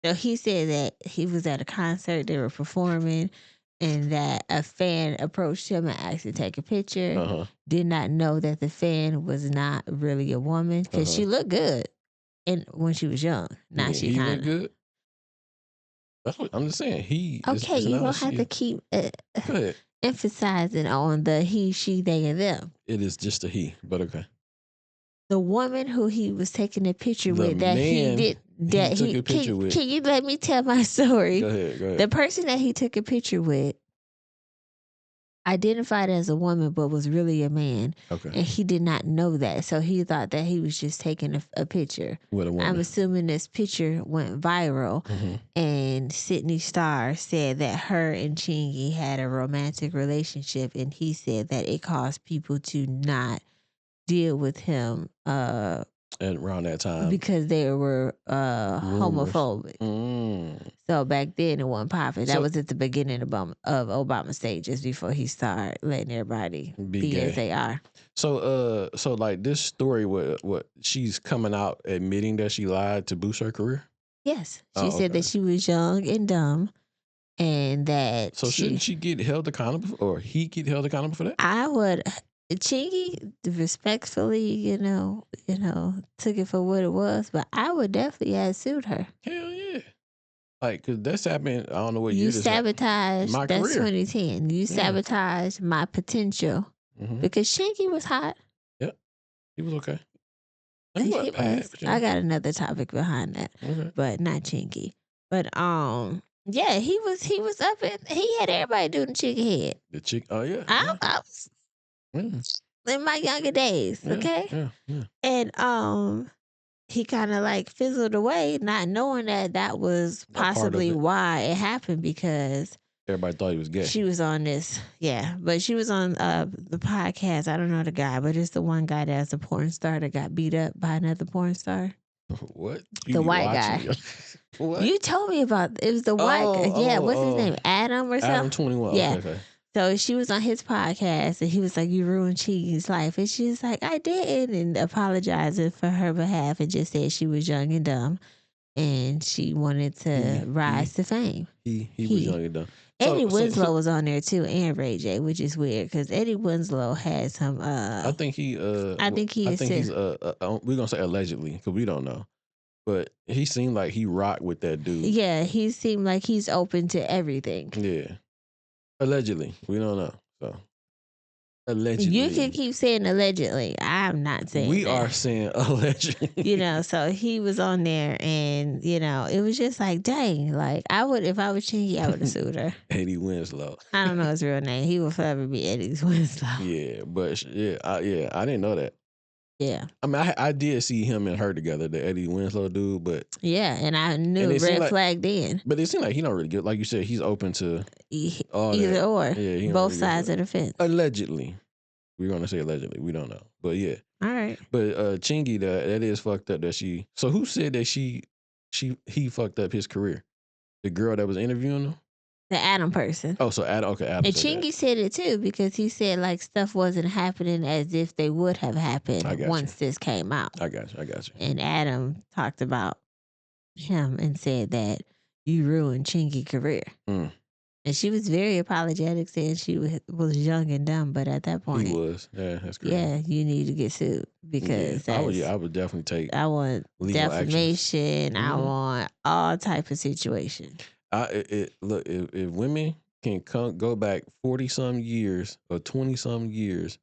so he said that he was at a concert, they were performing, and that a fan approached him and asked to take a picture. Did not know that the fan was not really a woman because she looked good when she was young. Now she kind of good. That's what I'm just saying. He okay. You don't have to keep emphasizing on the he, she, they, and them. It is just a he, but okay. The woman who he was taking a picture with, that he did, that he took a picture with. Can you let me tell my story? Go ahead. The person that he took a picture with, identified as a woman but was really a man. Okay. And he did not know that. So he thought that he was just taking a picture. With a woman. I'm assuming this picture went viral. And Sydney Starr said that her and Chingy had a romantic relationship. And he said that it caused people to not deal with him and around that time because they were homophobic. So back then it wasn't popular. That was at the beginning of Obama stages before he started letting everybody be as they are. So like this story, what she's coming out admitting that she lied to boost her career. Yes, she said that she was young and dumb, and that. So shouldn't she get held accountable, or he get held accountable for that? I would. Chingy respectfully, took it for what it was, but I would definitely have sued her. Hell yeah. Like, cause that's happened. I don't know what you year sabotaged. My that's career. 2010. You sabotaged my potential because Chingy was hot. Yep, he was okay. He was. I got another topic behind that, but not Chingy. But yeah, he was up and he had everybody doing the chicken head. The chick. Oh yeah. I was in my younger days. Okay. Yeah. And he kind of like fizzled away, not knowing that was possibly why it happened because everybody thought he was gay. She was on this, but she was on the podcast. I don't know the guy, but it's the one guy that's a porn star that got beat up by another porn star. What? The white guy. What? You told me about it. Was the white guy. Yeah, what's his name? Adam or something? Adam 21. Yeah. Okay. So she was on his podcast and he was like, you ruined Chingy's life. And she was like, I didn't. And apologizing for her behalf and just said she was young and dumb. And she wanted to rise to fame. He was young and dumb. Eddie Winslow was on there too, and Ray J, which is weird because Eddie Winslow had some. I think he's. We're gonna say allegedly because we don't know, but he seemed like he rocked with that dude. Yeah, he seemed like he's open to everything. Yeah, allegedly, we don't know. So allegedly, you can keep saying allegedly. I'm not saying we that. are saying allegedly. So he was on there, and it was just like, dang, like I would if I was Chingy, I would have sued her. Eddie Winslow. I don't know his real name. He will forever be Eddie Winslow. Yeah, but I didn't know that. Yeah, I mean, I did see him and her together, the Eddie Winslow dude, but yeah, and I knew red flag then. But it seemed like he don't really get, like you said, he's open to either or, both sides of the fence. Allegedly, we're gonna say allegedly. We don't know, but yeah. All right. But Chingy, that is fucked up. That she. So who said that he fucked up his career? The girl that was interviewing him. The Adam person. Oh, so Adam. Okay, Adam. And Chingy said it too because he said like stuff wasn't happening as if they would have happened once this came out. I got you. And Adam talked about him and said that you ruined Chingy's career. And she was very apologetic, saying she was young and dumb, but at that point, he was. Yeah, that's crazy. Yeah, you need to get sued because I would definitely take. I want defamation. I want all type of situation. Look, if women can go back 40-some years or 20-some years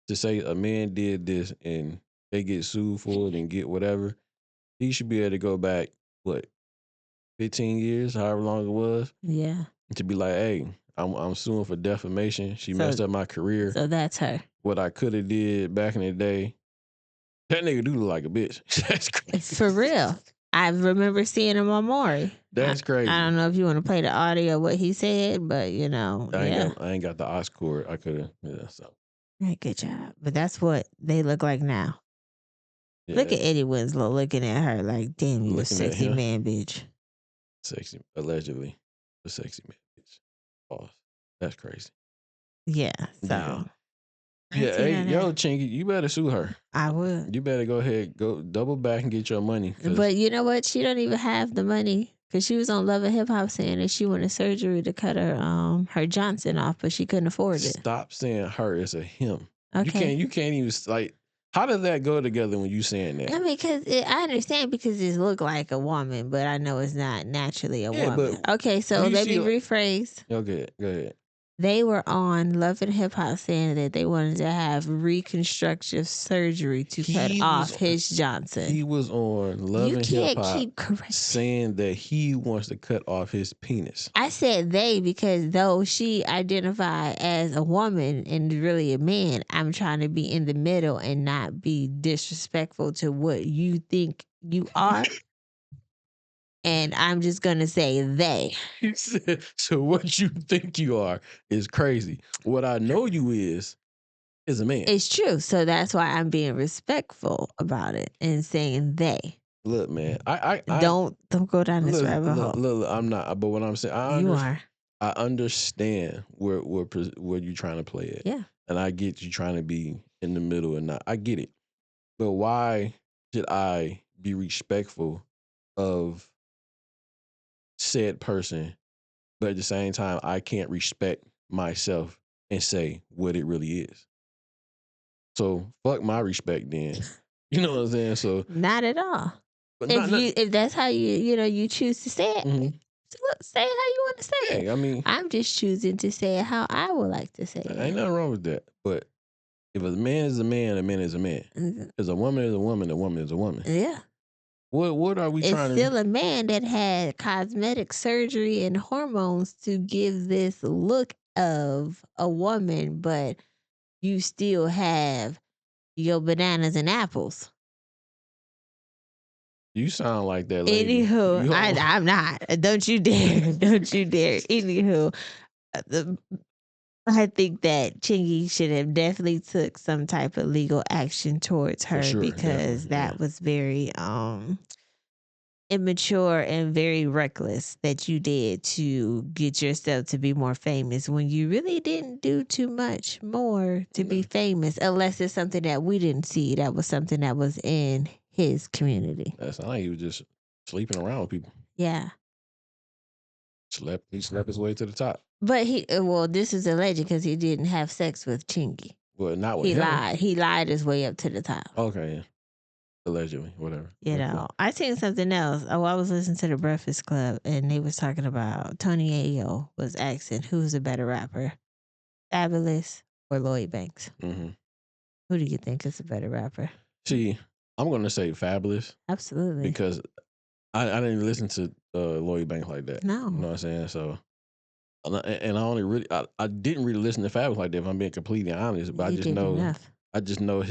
to say a man did this and they get sued for it and get whatever, he should be able to go back 15 years, however long it was. Yeah. To be like, hey, I'm suing for defamation. She messed up my career. So that's her. What I could have did back in the day. That nigga do look like a bitch. That's crazy. For real. I remember seeing him on Maury. That's crazy. I don't know if you want to play the audio what he said, but I ain't got the aux cord. I could have. So. Right, good job. But that's what they look like now. Yeah, look at Eddie Winslow looking at her like, damn, you a sexy man, bitch. Sexy, allegedly. A sexy man, bitch. Boss. That's crazy. Yeah, so. Yeah, hey, yo, Chingy, you better sue her. I would. You better go ahead, go double back and get your money. But you know what? She don't even have the money because she was on Love and Hip Hop saying that she wanted surgery to cut her Johnson off, but she couldn't afford it. Stop saying her. It's a him. Okay. You can't even like. How does that go together when you saying that? I mean, I understand because it look like a woman, but I know it's not naturally a woman. Okay, so let me rephrase. Okay, go ahead. They were on Love and Hip Hop saying that they wanted to have reconstructive surgery to cut off his Johnson. He was on Love You and Hip can't Hop keep correcting. saying that he wants to cut off his penis. I said they because though she identified as a woman and really a man, I'm trying to be in the middle and not be disrespectful to what you think you are. And I'm just going to say they. He said, so what you think you are is crazy. What I know you is a man. It's true. So that's why I'm being respectful about it and saying they. Look, man, I don't go down this rabbit hole. Look, I'm not. But what I'm saying, You are. I understand where you're trying to play it. Yeah. And I get you trying to be in the middle and not. I get it. But why should I be respectful of said person, but at the same time, I can't respect myself and say what it really is? So fuck my respect then. You know what I'm saying? So not at all. But if that's how you choose to say it, so look, say it how you want to say it. Yeah, I mean, I'm just choosing to say it how I would like to say it. Ain't nothing wrong with that. But if a man is a man, a man is a man. Because a woman is a woman, a woman is a woman. Yeah. What are we it's trying to? It's still a man that had cosmetic surgery and hormones to give this look of a woman, but you still have your bananas and apples. You sound like that lady. Anywho, I'm not. Don't you dare. Don't you dare. Anywho, I think that Chingy should have definitely took some type of legal action towards her because that was very immature and very reckless that you did to get yourself to be more famous when you really didn't do too much more to be famous, unless it's something that we didn't see. That was something that was in his community. That's not like he was just sleeping around with people. Yeah. He slept his way to the top. But this is alleged because he didn't have sex with Chingy. Well, not with him. Lied. He lied his way up to the top. Okay, yeah. Allegedly, whatever. You know, I seen something else. I was listening to the Breakfast Club and they was talking about Tony Ayo was asking who's a better rapper, Fabulous or Lloyd Banks. Mm-hmm. Who do you think is a better rapper? See, I'm going to say Fabulous. Absolutely. Because I didn't listen to Lloyd Banks like that. No. You know what I'm saying? So, and I didn't really listen to Fabulous like that, if I'm being completely honest. But I just know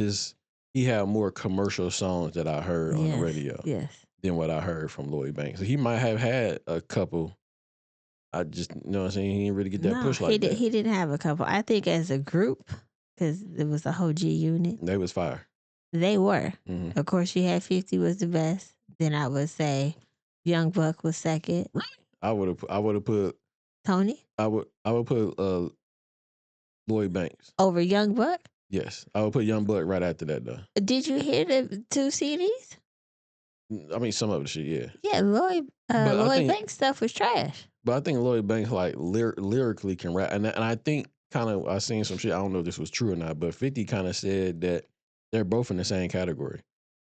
he had more commercial songs that I heard on the radio than what I heard from Lloyd Banks. So he might have had a couple. I just, you know what I'm saying? He didn't really get that push like that. He didn't have a couple. I think as a group, because it was a whole G unit. They was fire. They were. Mm-hmm. Of course, you had 50 was the best. Then I would say Young Buck was second. Really? I would have put Tony. I would put Lloyd Banks over Young Buck. Yes, I would put Young Buck right after that though. Did you hear the 2 CDs? I mean, some of the shit, yeah. Yeah, Lloyd Banks stuff was trash. But I think Lloyd Banks like lyrically can rap, and I think I seen some shit. I don't know if this was true or not, but 50 kind of said that they're both in the same category,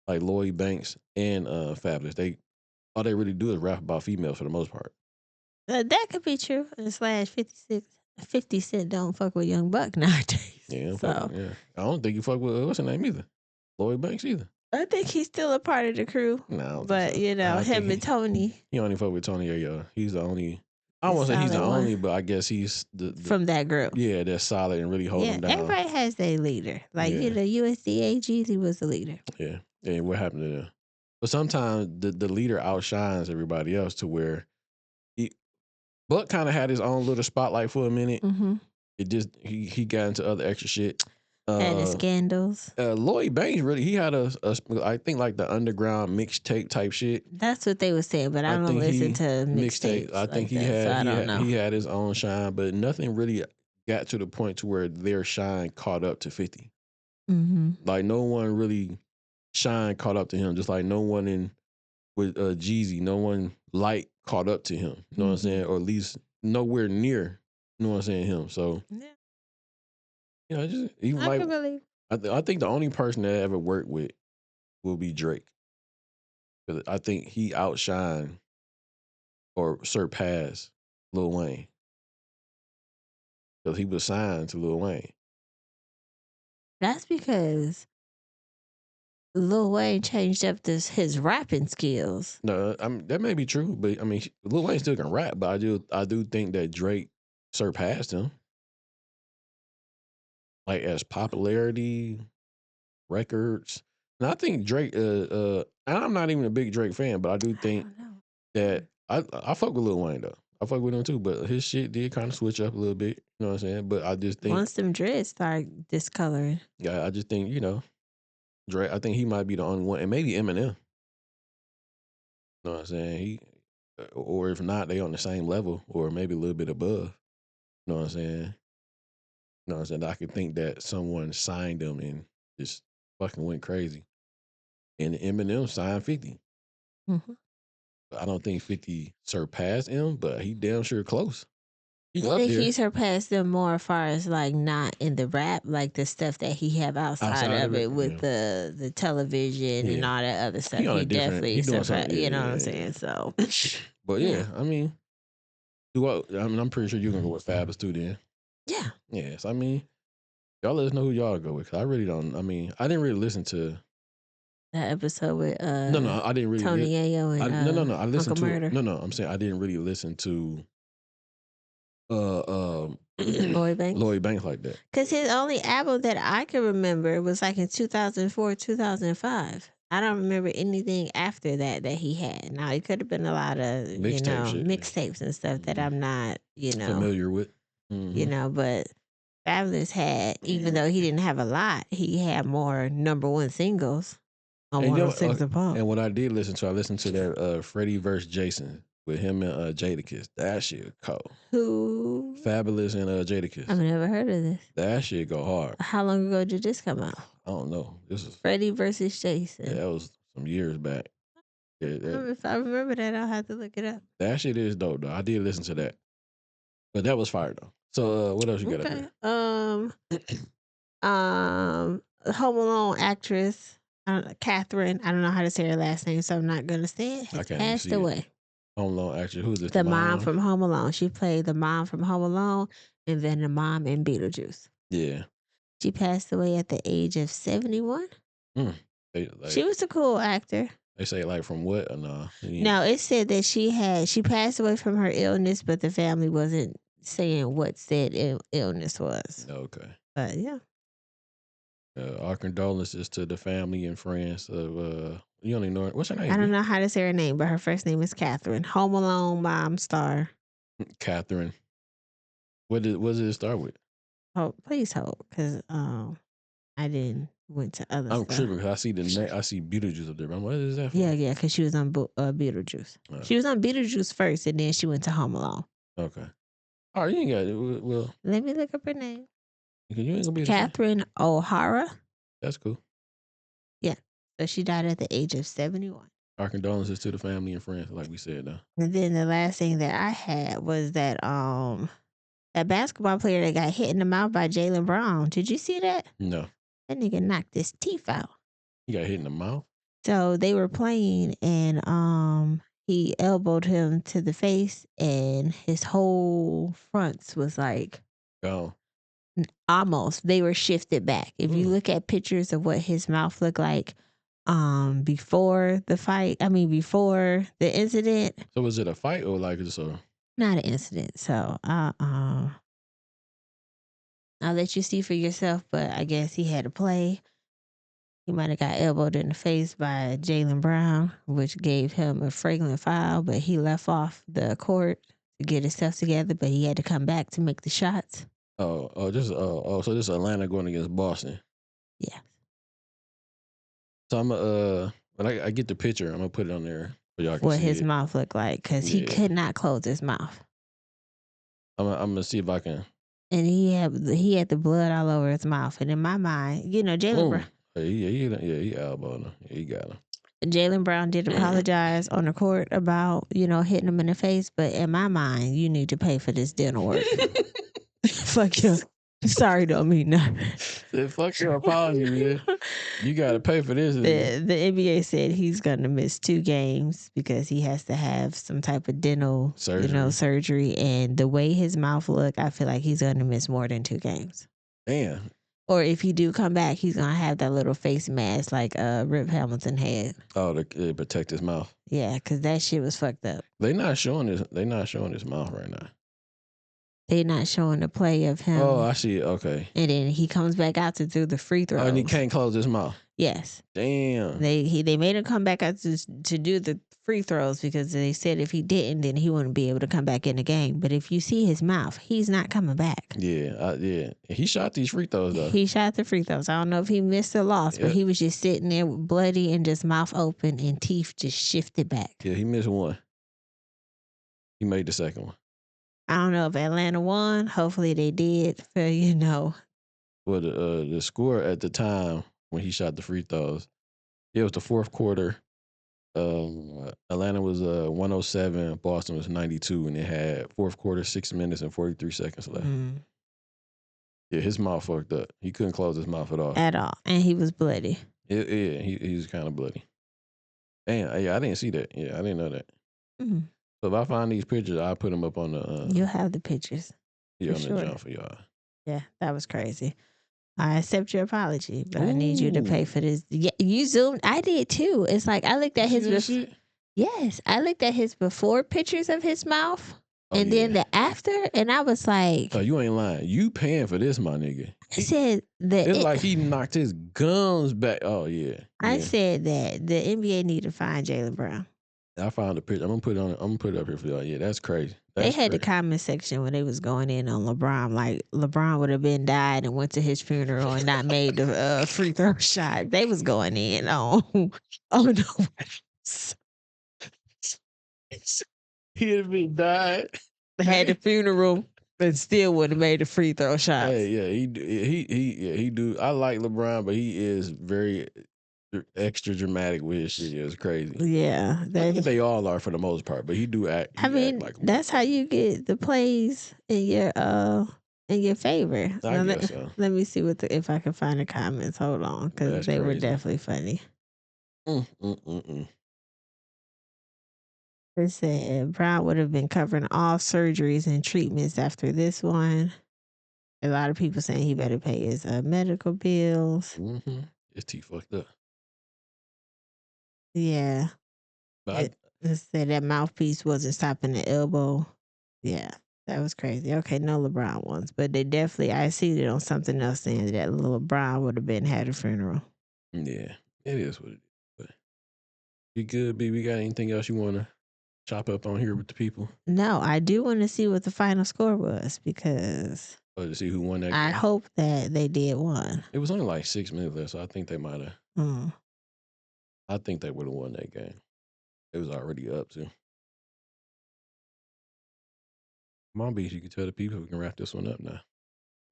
like Lloyd Banks and Fabulous. All they really do is rap about females for the most part. That could be true. / 50 Cent don't fuck with Young Buck nowadays. Yeah, I don't think you fuck with what's her name either, Lloyd Banks either. I think he's still a part of the crew. No, but so. Him and Tony. He only fuck with Tony Ayo. He's the only. I won't say he's the only, but I guess he's the from that group. Yeah, that's solid and really holding him down. Everybody has their leader. Like USDA Jeezy was the leader. Yeah, and what happened to them? But sometimes the leader outshines everybody else to where Buck kind of had his own little spotlight for a minute. Mm-hmm. It just he got into other extra shit. Had his scandals. Lloyd Banks he had a I think like the underground mixtape type shit. That's what they were saying, but I don't listen to mixtapes. I think he had his own shine, but nothing really got to the point to where their shine caught up to 50. Mm-hmm. Like no one really shine caught up to him. Just like no one with Jeezy, no one light caught up to him. You know what I'm saying? Or at least nowhere near. You know what I'm saying? Him. So. Yeah. Just even I can believe. I think the only person that I ever worked with will be Drake. Because I think he outshined or surpassed Lil Wayne. because he was signed to Lil Wayne. That's because Lil Wayne changed up his rapping skills. No, that may be true, but I mean, Lil Wayne still can rap, but I do think that Drake surpassed him, like as popularity, records. And I think Drake. I'm not even a big Drake fan, but I do think that I fuck with Lil Wayne though. I fuck with him too, but his shit did kind of switch up a little bit. You know what I'm saying? But I just think Once them dreads start discoloring. Yeah, I just think Drake. I think he might be the only one, and maybe Eminem. You know what I'm saying? Or if not, they on the same level, or maybe a little bit above. You know what I'm saying? You know what I'm saying? I could think that someone signed them and just fucking went crazy. And Eminem signed 50. Mm-hmm. I don't think 50 surpassed him, but he damn sure close. He I up think there. he surpassed them more as far as like not in the rap, like the stuff that he have outside of it with the television and all that other stuff. He on He a different. definitely He doing surpassed. something. You know what I'm saying? So, But yeah, I mean, I'm pretty sure you're gonna go with Fabulous too. Then yeah. Yes, I mean, y'all let us know who y'all go with. 'Cause I really don't. I mean, I didn't really listen to that episode with No, I didn't really. Tony Ayo and no. I listened Uncle to Murder. it. No. I'm saying I didn't really listen to Lloyd Banks. Lloyd Banks like that. Because his only album that I can remember was like in 2004, 2005. I don't remember anything after that he had. Now, it could have been a lot of, mixtapes and stuff that I'm not, familiar with. Mm-hmm. But Fabulous had, even though he didn't have a lot, he had more number one singles on 106 and Pump. And what I did listen to, I listened to that Freddie vs. Jason with him and Jadakiss. That shit cold. Who? Fabulous and Jadakiss. I've never heard of this. That shit go hard. How long ago did this come out? I don't know. This is Freddie versus Jason. Yeah, that was some years back. If I remember that, I'll have to look it up. That shit is dope though. I did listen to that, but that was fire though. So what else you got up here? Home Alone actress Catherine. I don't know how to say her last name, so I'm not gonna say it. Has passed away. Home Alone actress. Who's this? The mom from Home Alone. She played the mom from Home Alone, and then the mom in Beetlejuice. Yeah. She passed away at the age of 71. She was a cool actor. They say like from what? No, it said that she passed away from her illness, but the family wasn't saying what said illness was. Okay. But yeah. Our condolences to the family and friends of you don't even know her. What's her name? I don't know how to say her name, but her first name is Catherine. Home Alone mom star. Catherine. What did it start with? Oh, please hold, because I didn't went to other I'm stuff. tripping because I see Beetlejuice up there. What is that for? Yeah, because she was on Beetlejuice. She was on Beetlejuice first, and then she went to Home Alone. Okay. All right, you ain't got it. Well, let me look up her name. You ain't gonna be Catherine O'Hara. That's cool. Yeah. So she died at the age of 71. Our condolences to the family and friends, like we said though. And then the last thing that I had was that that basketball player that got hit in the mouth by Jaylen Brown. Did you see that? No. That nigga knocked his teeth out. He got hit in the mouth? So they were playing and he elbowed him to the face and his whole fronts was like gone. Almost. They were shifted back. If you look at pictures of what his mouth looked like before the fight, before the incident. So was it a fight or like just a not an incident. So I'll let you see for yourself, but I guess he had to play. He might have got elbowed in the face by Jaylen Brown, which gave him a fragrant foul, but he left off the court to get himself together, but he had to come back to make the shots. so this is Atlanta going against Boston. Yeah. So I'm when I get the picture, I'm gonna put it on there so y'all can what see his it. mouth looked like, because he could not close his mouth. I'm gonna see if I can. And he had the blood all over his mouth. And in my mind, Jaylen Brown. He elbowed him. Yeah, he got him. Jaylen Brown did apologize on the court about, hitting him in the face. But in my mind, you need to pay for this dental work. Fuck you. Sorry, don't mean nothing. Fuck your apology, man. You got to pay for this. The NBA said he's going to miss 2 games because he has to have some type of dental surgery. And the way his mouth look, I feel like he's going to miss more than 2 games. Damn. Or if he do come back, he's going to have that little face mask like Rip Hamilton had. Oh, to protect his mouth. Yeah, because that shit was fucked up. They not showing his mouth right now. They not showing the play of him. Oh, I see it. Okay. And then he comes back out to do the free throws. Oh, and he can't close his mouth. Yes. Damn. They made him come back out to do the free throws because they said if he didn't, then he wouldn't be able to come back in the game. But if you see his mouth, he's not coming back. Yeah, yeah. He shot these free throws though. He shot the free throws. I don't know if he missed or lost, but he was just sitting there bloody and just mouth open and teeth just shifted back. Yeah, he missed one. He made the second one. I don't know if Atlanta won. Hopefully they did. For Well, the score at the time when he shot the free throws, it was the fourth quarter. Atlanta was 107, Boston was 92, and it had fourth quarter 6 minutes and 43 seconds left. Yeah, his mouth fucked up. He couldn't close his mouth at all. And he was bloody. Yeah, he was kind of bloody. Damn, yeah, I didn't see that. Yeah, I didn't know that. Mm-hmm. So if I find these pictures, I'll put them up on the. You'll have the pictures. Yeah, on the jump for y'all. Yeah, that was crazy. I accept your apology, but I need you to pay for this. Yeah, you zoomed. I did too. It's like I looked at his. Yes, I looked at his before pictures of his mouth, and then the after, and I was like, "Oh, you ain't lying. You paying for this, my nigga." I said that it's like he knocked his gums back. Oh yeah. I said that the NBA need to find Jaylen Brown. I found the picture. I'm gonna put it on. I'm gonna put it up here for y'all. Yeah, that's crazy. They had the comment section when they was going in on LeBron. Like LeBron would have been died and went to his funeral and not made the free throw shot. They was going in on no. He'd have been died. Had the funeral and still would have made the free throw shots. Hey, yeah, he do. I like LeBron, but he is very extra dramatic with his shit. It's crazy. Yeah, I think they all are for the most part, but he do act. I mean, act like that's how you get the plays in your favor. I guess so. Let me see if I can find the comments. Hold on, because they were definitely funny. It said Brown would have been covering all surgeries and treatments after this one. A lot of people saying he better pay his medical bills. His teeth fucked up. Yeah. But it said that mouthpiece wasn't stopping the elbow. Yeah, that was crazy. Okay, no LeBron ones, but they definitely, I see it on something else saying that LeBron would have had a funeral. Yeah, it is what it is. But you good, B? We got anything else you want to chop up on here with the people? No, I do want to see what the final score was because to see who won that game. I hope that they did won. It was only like 6 minutes left, so I think they might have. I think they would have won that game. It was already up too. Come on, B, you can tell the people we can wrap this one up now.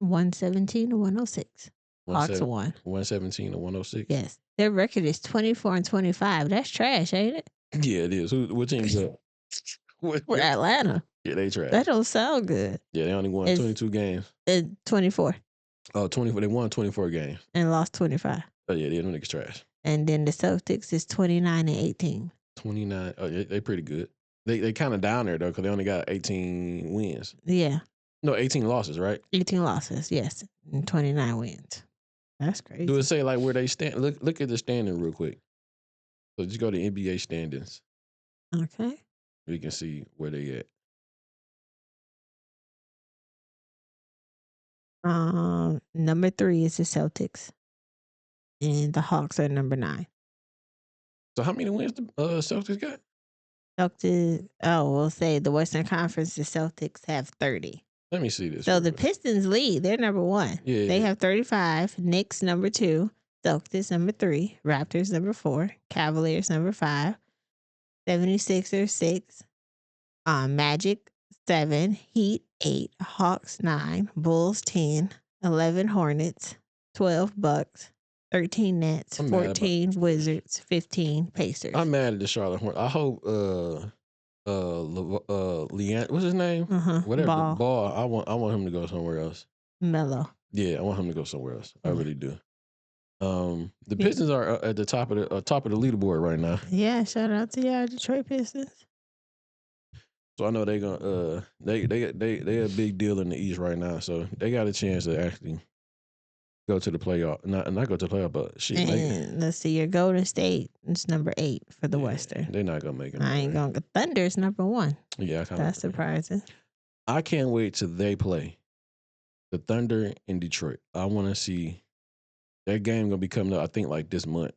117 to 106. Hawks won. 117 to 106. Yes, their record is 24-25. That's trash, ain't it? Yeah, it is. What team's up? Atlanta. Yeah, they trash. That don't sound good. Yeah, they only won 22 games. 24. Oh, 24. They won 24 games. And lost 25. Oh, yeah, them niggas trash. And then the Celtics is 29-18. 29. Oh, they pretty good. They kind of down there, though, because they only got 18 wins. Yeah. No, 18 losses, right? 18 losses, yes. And 29 wins. That's crazy. Do it say, like, where they stand? Look at the standing real quick. So just go to NBA standings. Okay. We can see where they at. Number 3 is the Celtics. And the Hawks are number 9. So how many wins the Celtics got? We'll say the Western Conference, the Celtics have 30. Let me see this. So the Pistons lead. They're number 1. Yeah, they have 35. Knicks number 2. Celtics number 3. Raptors number 4. Cavaliers number 5. 76ers 6. Magic 7. Heat 8. Hawks 9. Bulls 10. 11 Hornets. 12 Bucks. 13 Nets, 14 Wizards, 15 Pacers. I'm mad at the Charlotte Hornets. I hope Leanne, what's his name? Whatever. Ball. I want him to go somewhere else. Melo. Yeah, I want him to go somewhere else. I really do. The Pistons are at the top of the leaderboard right now. Yeah, shout out to y'all, Detroit Pistons. So I know they gonna they a big deal in the East right now. So they got a chance to actually go to the playoff. Not go to the playoff, but shit. And let's see, your Golden State is number 8 for the Western. They're not gonna make it. I ain't gonna. Thunder is number 1. Yeah, that's surprising. I can't wait till they play the Thunder in Detroit. I want to see that game gonna be coming up. I think like this month.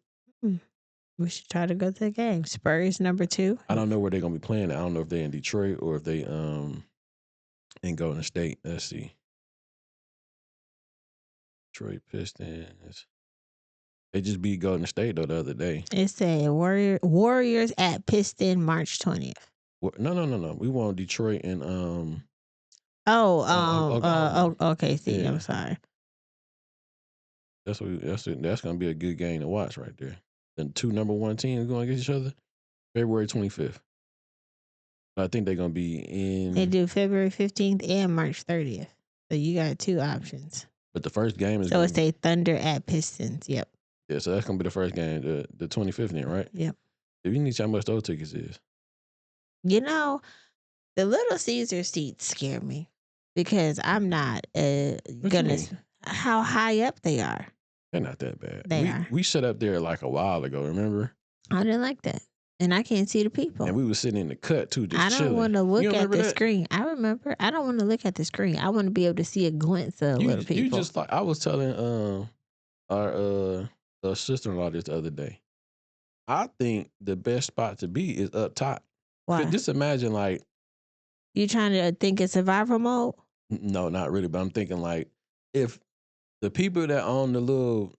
We should try to go to the game. Spurs number 2. I don't know where they're gonna be playing. I don't know if they're in Detroit or if they in Golden State. Let's see. Detroit Pistons. They just beat Golden State though the other day. It said Warriors at Piston March 20th. No. We want Detroit and okay. See, I'm sorry. That's gonna be a good game to watch right there. The 2 number 1 teams going against each other. February 25th. I think they're gonna be in. They do February 15th and March 30th. So you got 2 options. But the first game is. So it's a Thunder at Pistons. Yep. Yeah, so that's gonna be the first game, the 25th, then, right? Yep. If you need to how much those tickets is. You know, the Little Caesar seats scare me because I'm not gonna. How high up they are. They're not that bad. They are. We set up there like a while ago. Remember? I didn't like that, and I can't see the people. And we were sitting in the cut too, just I don't want to look at the screen. I remember. I don't want to look at the screen. I want to be able to see a glimpse of little people. You just like I was telling our sister-in-law this the other day. I think the best spot to be is up top. Why? Just imagine like you trying to think in survival mode. No, not really. But I'm thinking like if the people that own the little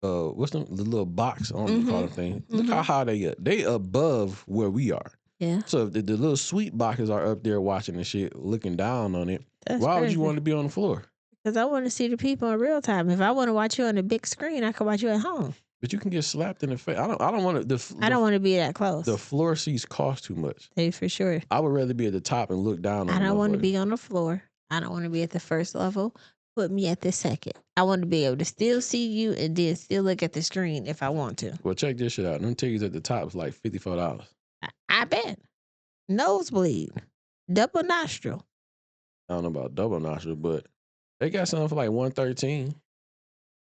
what's the little box on the call thing. Look how high they get. They above where we are. Yeah. So if the little sweet boxes are up there watching the shit, looking down on it, why would you want to be on the floor? Because I want to see the people in real time. If I want to watch you on the big screen, I can watch you at home. But you can get slapped in the face. I don't want to. I don't want to be that close. The floor seats cost too much. They for sure. I would rather be at the top and look down on. I don't want to be on the floor. I don't want to be at the first level. Put me at the second. I want to be able to still see you and then still look at the screen if I want to. Well, check this shit out. Them tickets at the top is like $54. I bet. Nosebleed. Double nostril. I don't know about double nostril, but they got something for like $113.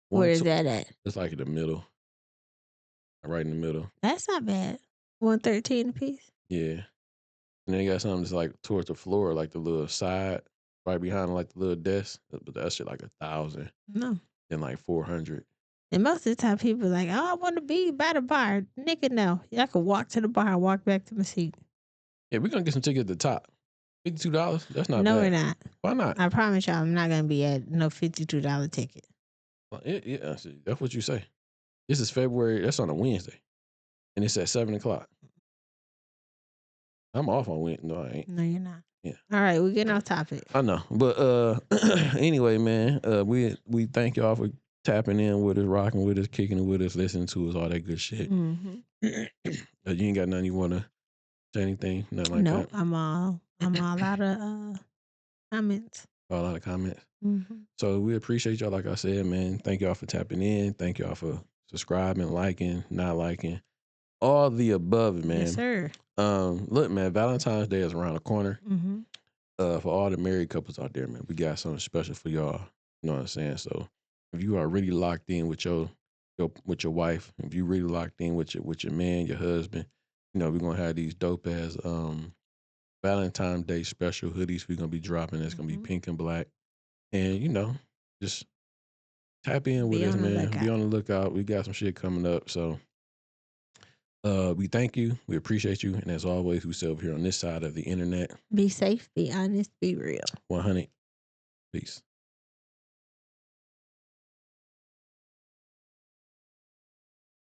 Where is that at? It's like in the middle. Right in the middle. That's not bad. $113 a piece. Yeah. And then they got something that's like towards the floor, like the little side, right behind like the little desk. But that shit like $1,000. No. And like $400. And most of the time people are like, oh, I want to be by the bar. Nigga, no. I could walk to the bar and walk back to my seat. Yeah, we're going to get some tickets at the top. $52? That's not bad. No, we're not. Why not? I promise y'all I'm not going to be at no $52 ticket. Well, yeah, that's what you say. This is February. That's on a Wednesday. And it's at 7 o'clock. I'm off on Wednesday. No, I ain't. No, you're not. Yeah. All right, we're getting off topic. I know. But anyway, man, we thank y'all for tapping in with us, rocking with us, kicking it with us, listening to us, all that good shit. Mm-hmm. You ain't got nothing you want to say anything? Nothing like nope, that? I'm all out of comments. All out of comments. Mm-hmm. So we appreciate y'all, like I said, man. Thank y'all for tapping in. Thank y'all for subscribing, liking, not liking. All the above, man. Yes, sir. Look, man, Valentine's Day is around the corner. Mm-hmm. For all the married couples out there, man, we got something special for y'all. You know what I'm saying? So if you are really locked in with your wife, if you really locked in with your man, your husband, you know, we're gonna have these dope ass Valentine's Day special hoodies we're gonna be dropping. It's gonna be pink and black. And, you know, just tap in with us, man. Be on the lookout. We got some shit coming up. So we thank you. We appreciate you. And as always, we still here on this side of the internet. Be safe, be honest, be real. 100. Peace.